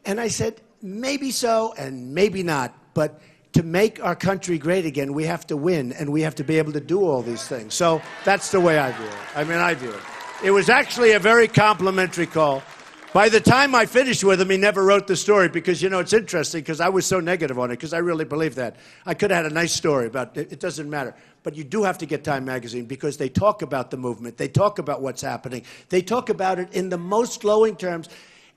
And I said, maybe so and maybe not. But to make our country great again, we have to win, and we have to be able to do all these things. So that's the way I view it. I mean, I view it. It was actually a very complimentary call. By the time I finished with him, he never wrote the story, because, you know, it's interesting, because I was so negative on it, because I really believe that. I could have had a nice story about it. It doesn't matter. But you do have to get Time Magazine, because they talk about the movement. They talk about what's happening. They talk about it in the most glowing terms.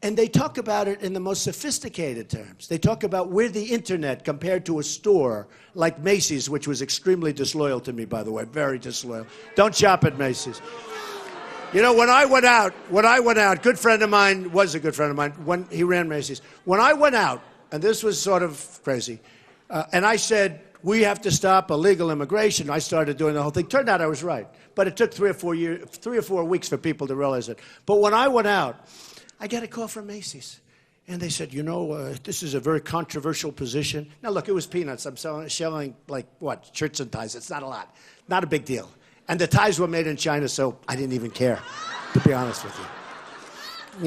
And they talk about it in the most sophisticated terms. They talk about we're the internet compared to a store like Macy's, which was extremely disloyal to me, by the way, very disloyal. Don't shop at Macy's. You know, when I went out, good friend of mine, was a good friend of mine, when he ran Macy's. When I went out, and this was sort of crazy, and I said, we have to stop illegal immigration. I started doing the whole thing. Turned out I was right. But it took 3 or 4 weeks for people to realize it. But when I went out, I got a call from Macy's. And they said, you know, this is a very controversial position. Now, look, it was peanuts. I'm selling like, what, shirts and ties. It's not a lot. Not a big deal. And the ties were made in China, so I didn't even care, to be honest with you.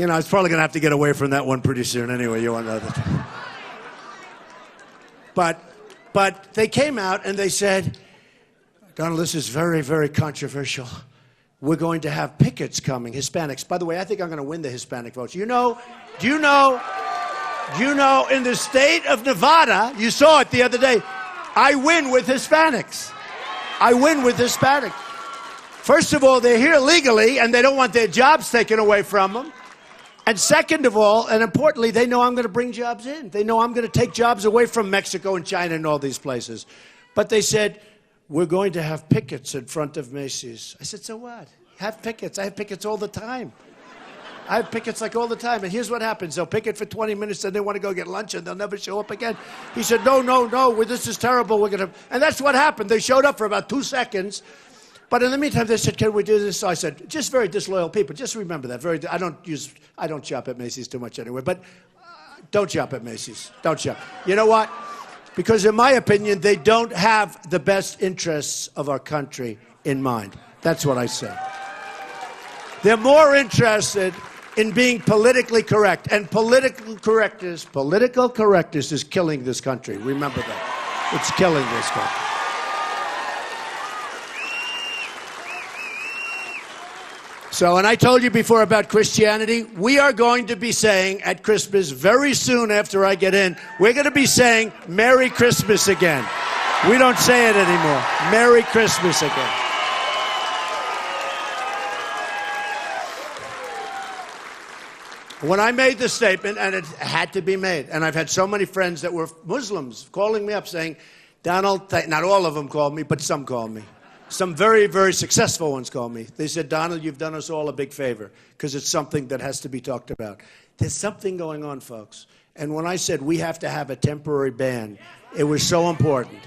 You know, I was probably going to have to get away from that one pretty soon anyway. You want to know that. But they came out and they said, Donald, this is very, very controversial. We're going to have pickets coming, Hispanics. By the way, I think I'm going to win the Hispanic votes. Do you know, in the state of Nevada, you saw it the other day, I win with Hispanics. I win with Hispanics. First of all, they're here legally, and they don't want their jobs taken away from them. And second of all, and importantly, they know I'm going to bring jobs in. They know I'm going to take jobs away from Mexico and China and all these places. But they said, we're going to have pickets in front of Macy's. I said, so what? Have pickets. I have pickets all the time. I have pickets like all the time. And here's what happens. They'll picket for 20 minutes and they want to go get lunch and they'll never show up again. He said, no, this is terrible. We're going to... And that's what happened. They showed up for about 2 seconds. But in the meantime, they said, can we do this? So I said, just very disloyal people. Just remember that. I don't shop at Macy's too much anyway. But don't shop at Macy's. Don't shop. You know what? Because in my opinion, they don't have the best interests of our country in mind. That's what I say. They're more interested in being politically correct. And political correctness is killing this country. Remember that. It's killing this country. So, and I told you before about Christianity, we are going to be saying at Christmas, very soon after I get in, we're going to be saying Merry Christmas again. We don't say it anymore. Merry Christmas again. When I made the statement, and it had to be made, and I've had so many friends that were Muslims calling me up saying, Donald, not all of them called me, but some called me. Some very, very successful ones called me. They said, Donald, you've done us all a big favor because it's something that has to be talked about. There's something going on, folks. And when I said we have to have a temporary ban, it was so important.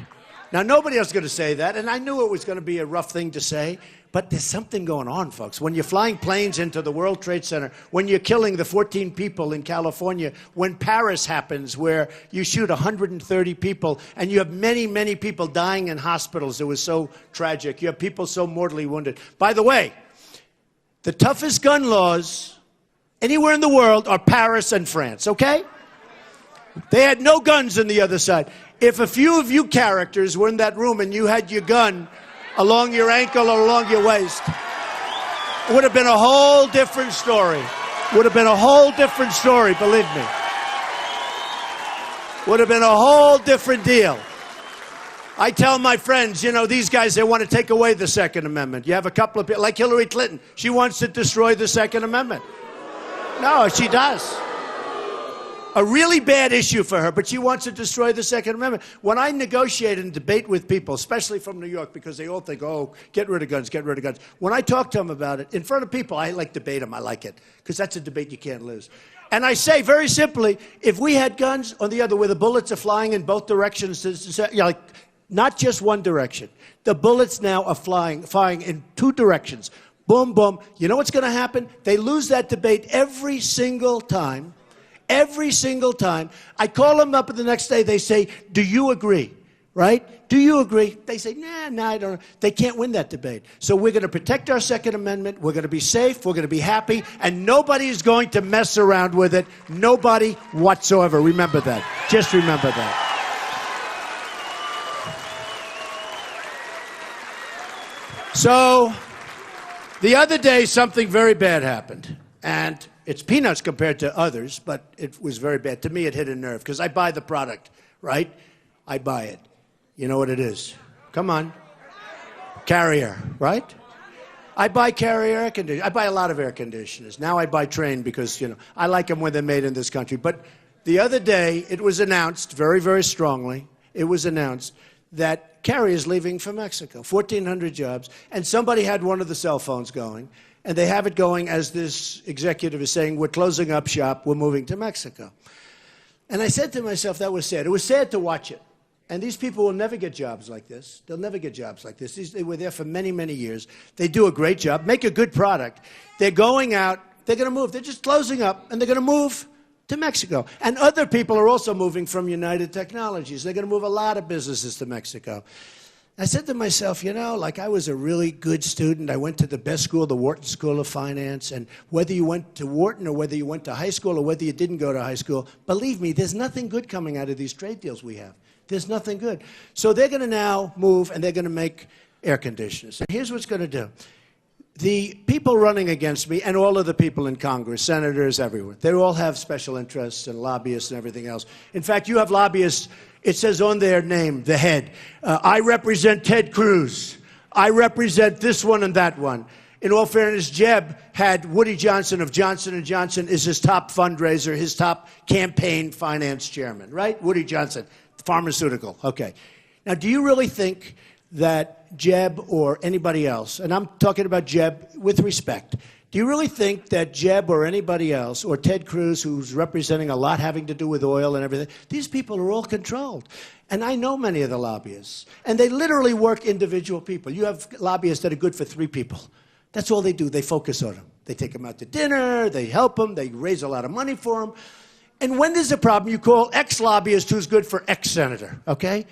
Now, nobody else is going to say that, and I knew it was going to be a rough thing to say, but there's something going on, folks. When you're flying planes into the World Trade Center, when you're killing the 14 people in California, when Paris happens where you shoot 130 people and you have many, many people dying in hospitals, it was so tragic. You have people so mortally wounded. By the way, the toughest gun laws anywhere in the world are Paris and France, okay? They had no guns on the other side. If a few of you characters were in that room and you had your gun along your ankle or along your waist, it would have been a whole different story. Would have been a whole different story, believe me. Would have been a whole different deal. I tell my friends, you know, these guys, they want to take away the Second Amendment. You have a couple of people, like Hillary Clinton. She wants to destroy the Second Amendment. No, she does. A really bad issue for her, but she wants to destroy the Second Amendment. When I negotiate and debate with people, especially from New York, because they all think, oh, get rid of guns, get rid of guns. When I talk to them about it, in front of people, I like debate them. I like it, because that's a debate you can't lose. And I say very simply, if we had guns on the other, where the bullets are flying in both directions, like not just one direction. The bullets now are flying in 2 directions. Boom, boom. You know what's going to happen? They lose that debate every single time. Every single time. I call them up the next day. They say, do you agree? Right? Do you agree? They say, nah, I don't. They can't win that debate. So we're going to protect our Second Amendment. We're going to be safe. We're going to be happy. And nobody is going to mess around with it. Nobody whatsoever. Remember that. Just remember that. So the other day, something very bad happened. And it's peanuts compared to others, but it was very bad. To me, it hit a nerve, because I buy the product, right? I buy it. You know what it is. Come on. Carrier, right? I buy Carrier air conditioners. I buy a lot of air conditioners. Now I buy Trane because, I like them when they're made in this country. But the other day, it was announced very, very strongly, it was announced that Carrier is leaving for Mexico, 1,400 jobs. And somebody had one of the cell phones going, and they have it going as this executive is saying, we're closing up shop, we're moving to Mexico. And I said to myself, that was sad. It was sad to watch it. And these people will never get jobs like this. They'll never get jobs like this. They were there for many, many years. They do a great job, make a good product. They're going out, they're going to move. They're just closing up, and they're going to move to Mexico. And other people are also moving from United Technologies. They're going to move a lot of businesses to Mexico. I said to myself, like I was a really good student. I went to the best school, the Wharton School of Finance. And whether you went to Wharton or whether you went to high school or whether you didn't go to high school, believe me, there's nothing good coming out of these trade deals we have. There's nothing good. So they're going to now move, and they're going to make air conditioners. And here's what's going to do. The people running against me, and all of the people in Congress, senators, everywhere, they all have special interests and lobbyists and everything else. In fact, you have lobbyists, it says on their name, the head, I represent Ted Cruz. I represent this one and that one. In all fairness, Jeb had Woody Johnson of Johnson & Johnson is his top fundraiser, his top campaign finance chairman, right? Woody Johnson. Pharmaceutical. Okay. Now, do you really think that Jeb or anybody else, and I'm talking about Jeb with respect, do you really think that Jeb or anybody else, or Ted Cruz, who's representing a lot having to do with oil and everything, these people are all controlled? And I know many of the lobbyists, and they literally work individual people. You have lobbyists that are good for 3 people. That's all they do. They focus on them. They take them out to dinner, they help them, they raise a lot of money for them. And when there's a problem, you call X-lobbyist who's good for X-senator, okay?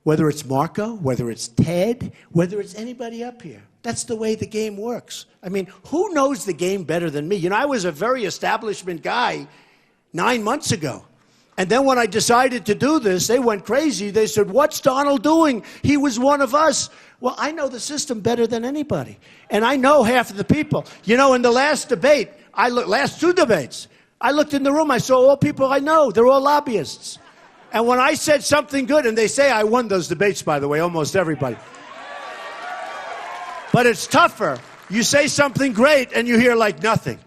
Whether it's Marco, whether it's Ted, whether it's anybody up here. That's the way the game works. I mean, who knows the game better than me? I was a very establishment guy 9 months ago. And then when I decided to do this, they went crazy. They said, what's Donald doing? He was one of us. Well, I know the system better than anybody. And I know half of the people. In the last debate, last 2 debates, I looked in the room, I saw all people I know. They're all lobbyists. And when I said something good, and they say I won those debates, by the way, almost everybody. But it's tougher. You say something great, and you hear like nothing.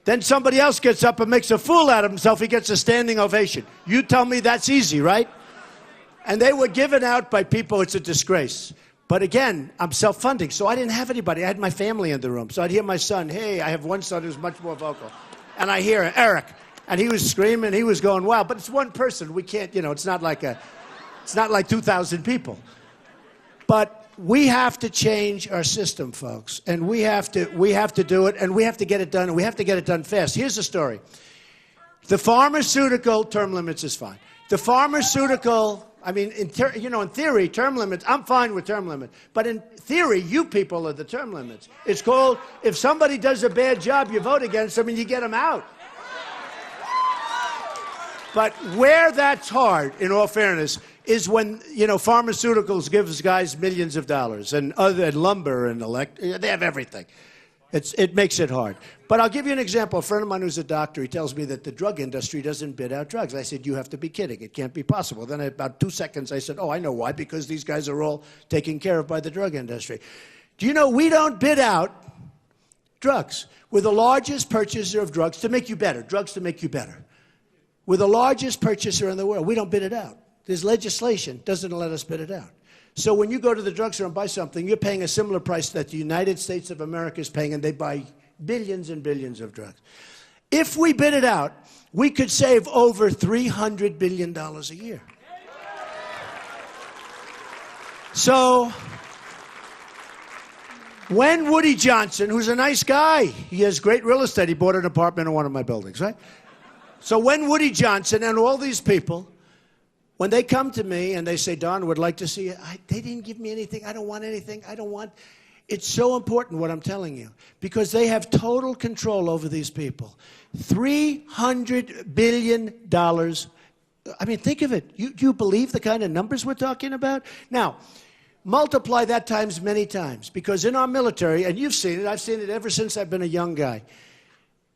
Then somebody else gets up and makes a fool out of himself. He gets a standing ovation. You tell me that's easy, right? And they were given out by people. It's a disgrace. But again, I'm self-funding, so I didn't have anybody. I had my family in the room. So I'd hear my son, hey, I have one son who's much more vocal. And I hear Eric, and he was screaming, he was going, wow, but it's one person. We can't, it's not like 2,000 people. But we have to change our system, folks. And we have to do it, and we have to get it done, and we have to get it done fast. Here's the story. The pharmaceutical, term limits is fine. The pharmaceutical, in theory, term limits, I'm fine with term limits. But in theory, you people are the term limits. It's called, if somebody does a bad job, you vote against them and you get them out. But where that's hard, in all fairness, is when, pharmaceuticals gives guys millions of dollars and lumber and they have everything. It makes it hard. But I'll give you an example. A friend of mine who's a doctor, he tells me that the drug industry doesn't bid out drugs. I said, you have to be kidding. It can't be possible. Then in about 2 seconds, I said, oh, I know why, because these guys are all taken care of by the drug industry. Do you know we don't bid out drugs? We're the largest purchaser of drugs to make you better, drugs to make you better. We're the largest purchaser in the world. We don't bid it out. There's legislation doesn't let us bid it out. So when you go to the drugstore and buy something, you're paying a similar price that the United States of America is paying, and they buy billions and billions of drugs. If we bid it out, we could save over $300 billion a year. So when Woody Johnson, who's a nice guy, he has great real estate, he bought an apartment in one of my buildings, right? So when Woody Johnson and all these people, when they come to me and they say, Don, would like to see you, they didn't give me anything. I don't want anything. It's so important what I'm telling you, because they have total control over these people. $300 billion. Think of it. Do you believe the kind of numbers we're talking about? Now, multiply that times many times, because in our military, and you've seen it, I've seen it ever since I've been a young guy,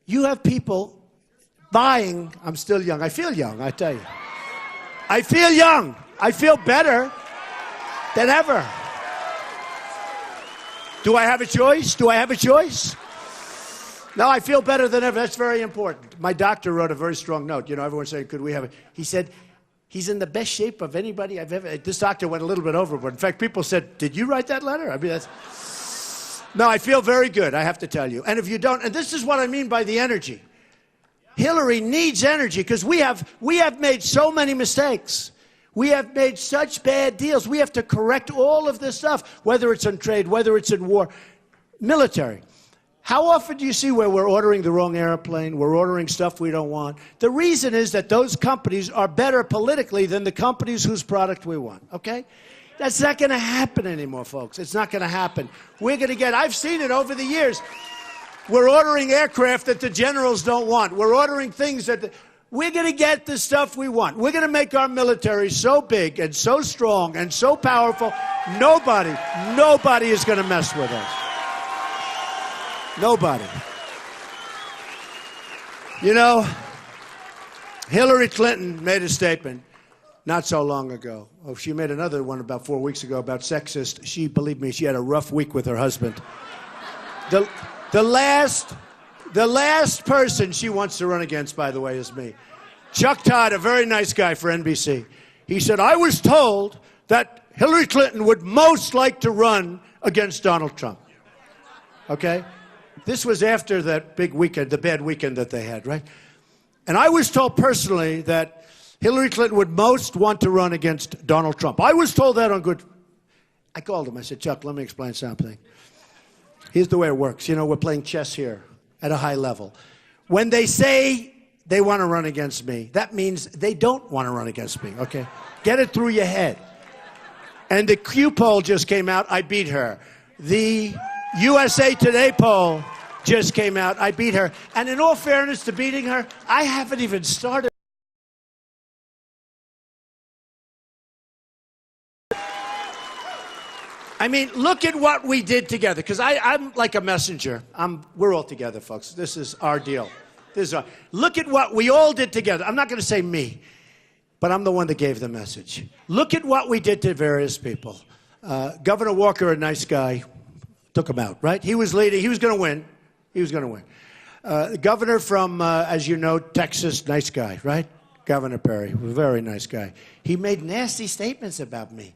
you have people buying, I'm still young. I feel young, I tell you. I feel young. I feel better than ever. Do I have a choice? Do I have a choice? No, I feel better than ever. That's very important. My doctor wrote a very strong note. You know, everyone's saying, could we have it? He said, he's in the best shape of anybody I've ever... This doctor went a little bit overboard. In fact, people said, did you write that letter? I mean, that's... No, I feel very good, I have to tell you. And if you don't... And this is what I mean by the energy. Hillary needs energy because we have made so many mistakes. We have made such bad deals. We have to correct all of this stuff, whether it's in trade, whether it's in war, military. How often do you see where we're ordering the wrong airplane, we're ordering stuff we don't want? The reason is that those companies are better politically than the companies whose product we want, okay? That's not going to happen anymore, folks. It's not going to happen. We're going to get, I've seen it over the years. We're ordering aircraft that the generals don't want. We're ordering things that... We're going to get the stuff we want. We're going to make our military so big and so strong and so powerful, nobody is going to mess with us. Nobody. You know, Hillary Clinton made a statement not so long ago. Oh, she made another one about 4 weeks ago about sexist. She, believe me, she had a rough week with her husband. The last person she wants to run against, by the way, is me. Chuck Todd, a very nice guy for NBC. He said, I was told that Hillary Clinton would most like to run against Donald Trump. Okay? This was after that big weekend, the bad weekend that they had, right? And I was told personally that Hillary Clinton would most want to run against Donald Trump. I was told that on good... I called him. I said, Chuck, let me explain something. Here's the way it works. You know, we're playing chess here at a high level. When they say they want to run against me, that means they don't want to run against me, okay? Get it through your head. And the Q poll just came out. I beat her. The USA Today poll just came out. I beat her. And in all fairness to beating her, I haven't even started. I mean, look at what we did together, because I'm like a messenger. We're all together, folks. This is our deal. Look at what we all did together. I'm not going to say me, but I'm the one that gave the message. Look at what we did to various people. Governor Walker, a nice guy, took him out, right? He was leading. He was going to win. He was going to win. Governor from, as you know, Texas, nice guy, right? Governor Perry, very nice guy. He made nasty statements about me.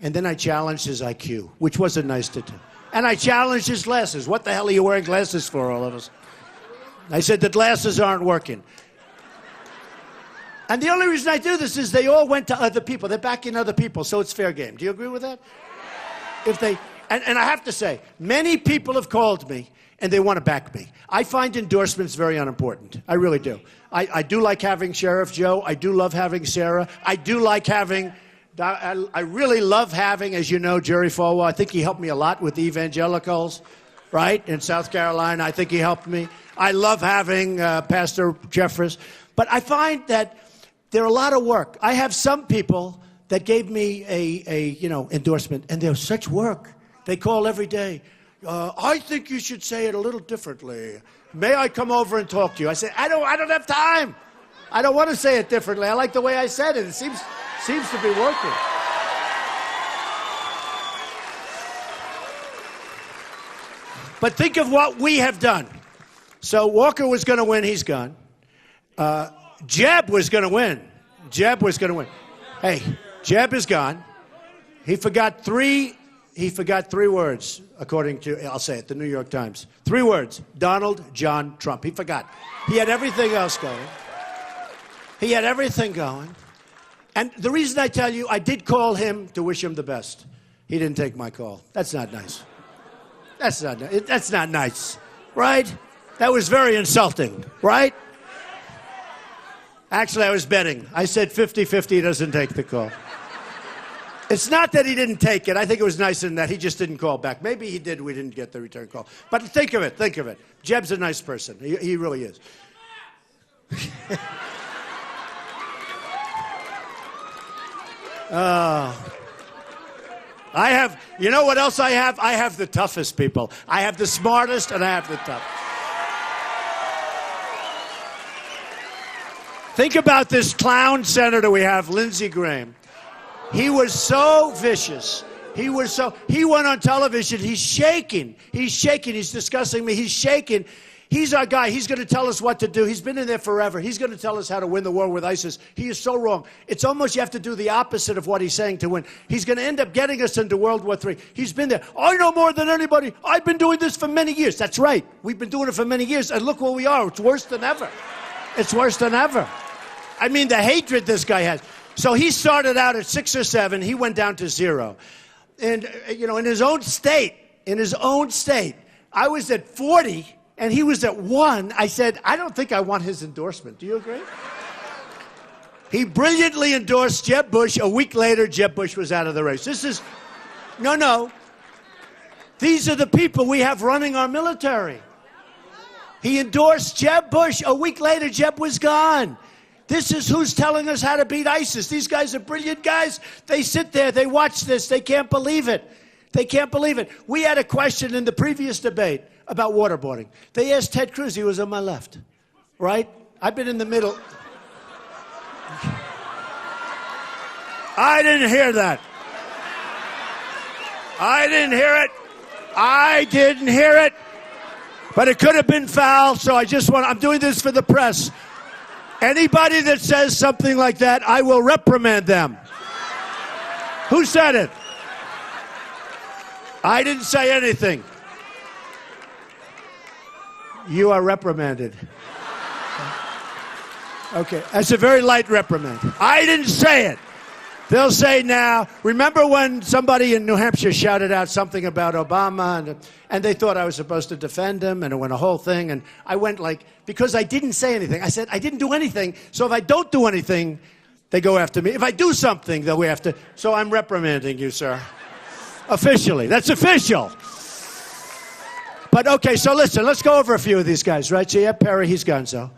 And then I challenged his IQ, which wasn't nice to do. And I challenged his glasses. What the hell are you wearing glasses for, all of us? I said, the glasses aren't working. And the only reason I do this is they all went to other people. They're backing other people, so it's fair game. Do you agree with that? If they, and I have to say, many people have called me, and they want to back me. I find endorsements very unimportant. I really do. I do like having Sheriff Joe. I do love having Sarah. I do like having... I really love having, as you know, Jerry Falwell. I think he helped me a lot with the evangelicals, right, in South Carolina. I think he helped me. I love having Pastor Jeffress. But I find that they're a lot of work. I have some people that gave me a endorsement, and they're such work. They call every day. I think you should say it a little differently. May I come over and talk to you? I say, I don't have time. I don't want to say it differently. I like the way I said it. It seems to be working. But think of what we have done. So Walker was going to win. He's gone. Jeb was going to win. Jeb was going to win. Hey, Jeb is gone. He forgot three words, according to, I'll say it, the New York Times. 3 words. Donald John Trump. He forgot. He had everything else going. He had everything going. And the reason I tell you, I did call him to wish him the best. He didn't take my call. That's not nice. That's not nice, right? That was very insulting, right? Actually, I was betting. I said 50-50, he doesn't take the call. It's not that he didn't take it. I think it was nice in that he just didn't call back. Maybe he did, we didn't get the return call. But think of it. Jeb's a nice person. He really is. I have, you know what else I have? I have the toughest people. I have the smartest, and I have the toughest. Think about this clown senator we have, Lindsey Graham. He was so vicious. He went on television. He's shaking. He's shaking. He's discussing me. He's shaking. He's our guy. He's going to tell us what to do. He's been in there forever. He's going to tell us how to win the war with ISIS. He is so wrong. It's almost you have to do the opposite of what he's saying to win. He's going to end up getting us into World War III. He's been there. I know more than anybody. I've been doing this for many years. That's right. We've been doing it for many years. And look where we are. It's worse than ever. It's worse than ever. I mean, the hatred this guy has. So he started out at 6 or 7. He went down to 0. And, you know, in his own state, I was at 40. And he was at 1. I said, I don't think I want his endorsement. Do you agree? He brilliantly endorsed Jeb Bush. A week later, Jeb Bush was out of the race. This is, no. These are the people we have running our military. He endorsed Jeb Bush. A week later, Jeb was gone. This is who's telling us how to beat ISIS. These guys are brilliant guys. They sit there. They watch this. They can't believe it. They can't believe it. We had a question in the previous debate about waterboarding. They asked Ted Cruz. He was on my left, right? I've been in the middle. I didn't hear that. I didn't hear it. But it could have been foul, so I'm doing this for the press. Anybody that says something like that, I will reprimand them. Who said it? I didn't say anything. You are reprimanded. Okay, that's a very light reprimand. I didn't say it. They'll say now, remember when somebody in New Hampshire shouted out something about Obama and they thought I was supposed to defend him and it went a whole thing and I went like, because I didn't say anything. I said, I didn't do anything, so if I don't do anything, they go after me. If I do something, they'll go after. So I'm reprimanding you, sir. Officially. That's official. But okay, so listen, let's go over a few of these guys, right? So you have Perry, he's gonzo.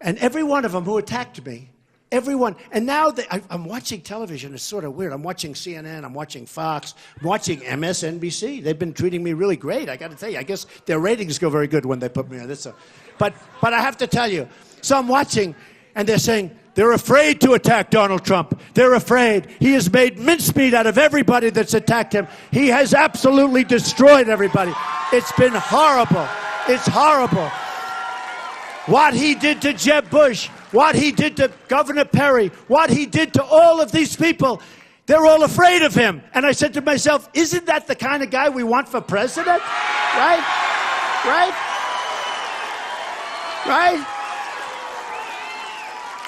And every one of them who attacked me, everyone, and now I'm watching television, it's sort of weird. I'm watching CNN, I'm watching Fox, I'm watching MSNBC. They've been treating me really great, I got to tell you. I guess their ratings go very good when they put me on this. But I have to tell you, so I'm watching, and they're saying, they're afraid to attack Donald Trump. They're afraid. He has made mincemeat out of everybody that's attacked him. He has absolutely destroyed everybody. It's been horrible. It's horrible. What he did to Jeb Bush, what he did to Governor Perry, what he did to all of these people, they're all afraid of him. And I said to myself, isn't that the kind of guy we want for president? Right?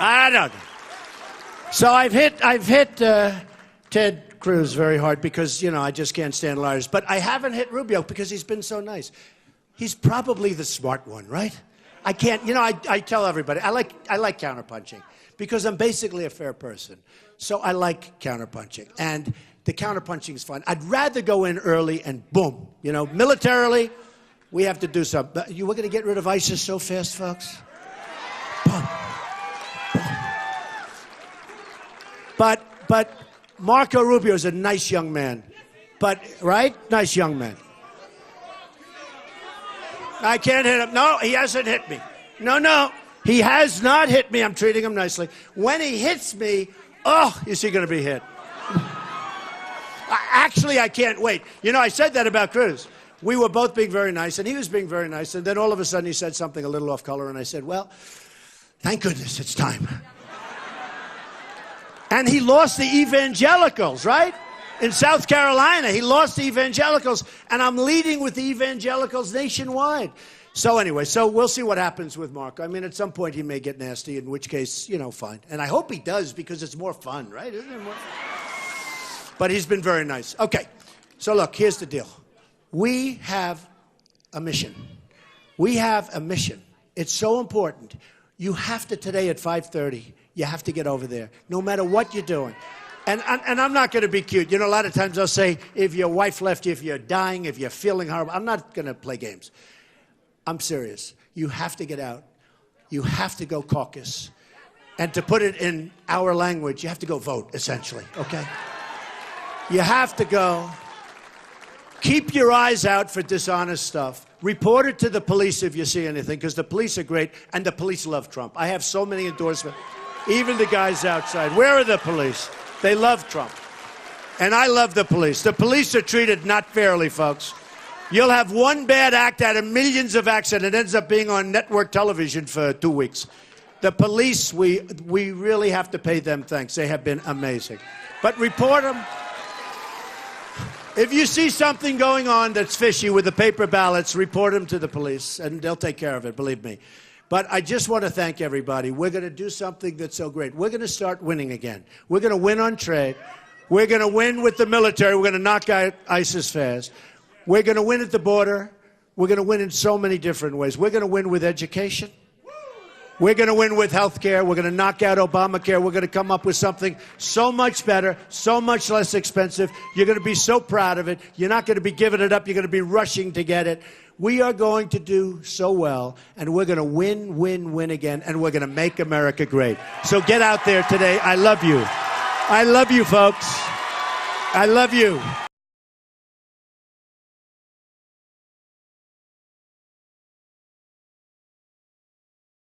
I don't know. So I've hit Ted Cruz very hard because, you know, I just can't stand liars. But I haven't hit Rubio because he's been so nice. He's probably the smart one, right? I can't, you know, I tell everybody, I like counterpunching because I'm basically a fair person. So I like counterpunching. And the counterpunching is fun. I'd rather go in early and boom. You know, militarily, we have to do something. We're going to get rid of ISIS so fast, folks. Boom. But Marco Rubio is a nice young man. But, right? Nice young man. I can't hit him. No, he hasn't hit me. No. He has not hit me. I'm treating him nicely. When he hits me, oh, is he going to be hit? Actually, I can't wait. You know, I said that about Cruz. We were both being very nice, and he was being very nice. And then all of a sudden he said something a little off color, and I said, well, thank goodness it's time. And he lost the evangelicals, right? In South Carolina, he lost the evangelicals, and I'm leading with the evangelicals nationwide. So anyway, so we'll see what happens with Mark. I mean, at some point he may get nasty, in which case, you know, fine. And I hope he does because it's more fun, right? Isn't it more fun? But he's been very nice. Okay, so look, here's the deal. We have a mission. We have a mission. It's so important. You have to today at 5:30. You have to get over there, no matter what you're doing. And I'm not going to be cute. You know, a lot of times I'll say, if your wife left you, if you're dying, if you're feeling horrible, I'm not going to play games. I'm serious. You have to get out. You have to go caucus. And to put it in our language, you have to go vote, essentially, okay? You have to go. Keep your eyes out for dishonest stuff. Report it to the police if you see anything, because the police are great, and the police love Trump. I have so many endorsements. Even the guys outside. Where are the police? They love Trump. And I love the police. The police are treated not fairly, folks. You'll have one bad act out of millions of acts, and it ends up being on network television for 2 weeks. The police, we really have to pay them thanks. They have been amazing. But report them. If you see something going on that's fishy with the paper ballots, report them to the police, and they'll take care of it, believe me. But I just want to thank everybody. We're going to do something that's so great. We're going to start winning again. We're going to win on trade. We're going to win with the military. We're going to knock out ISIS fast. We're going to win at the border. We're going to win in so many different ways. We're going to win with education. We're going to win with health care. We're going to knock out Obamacare. We're going to come up with something so much better, so much less expensive. You're going to be so proud of it. You're not going to be giving it up. You're going to be rushing to get it. We are going to do so well, and we're going to win, win, win again, and we're going to make America great. So get out there today. I love you. I love you, folks. I love you.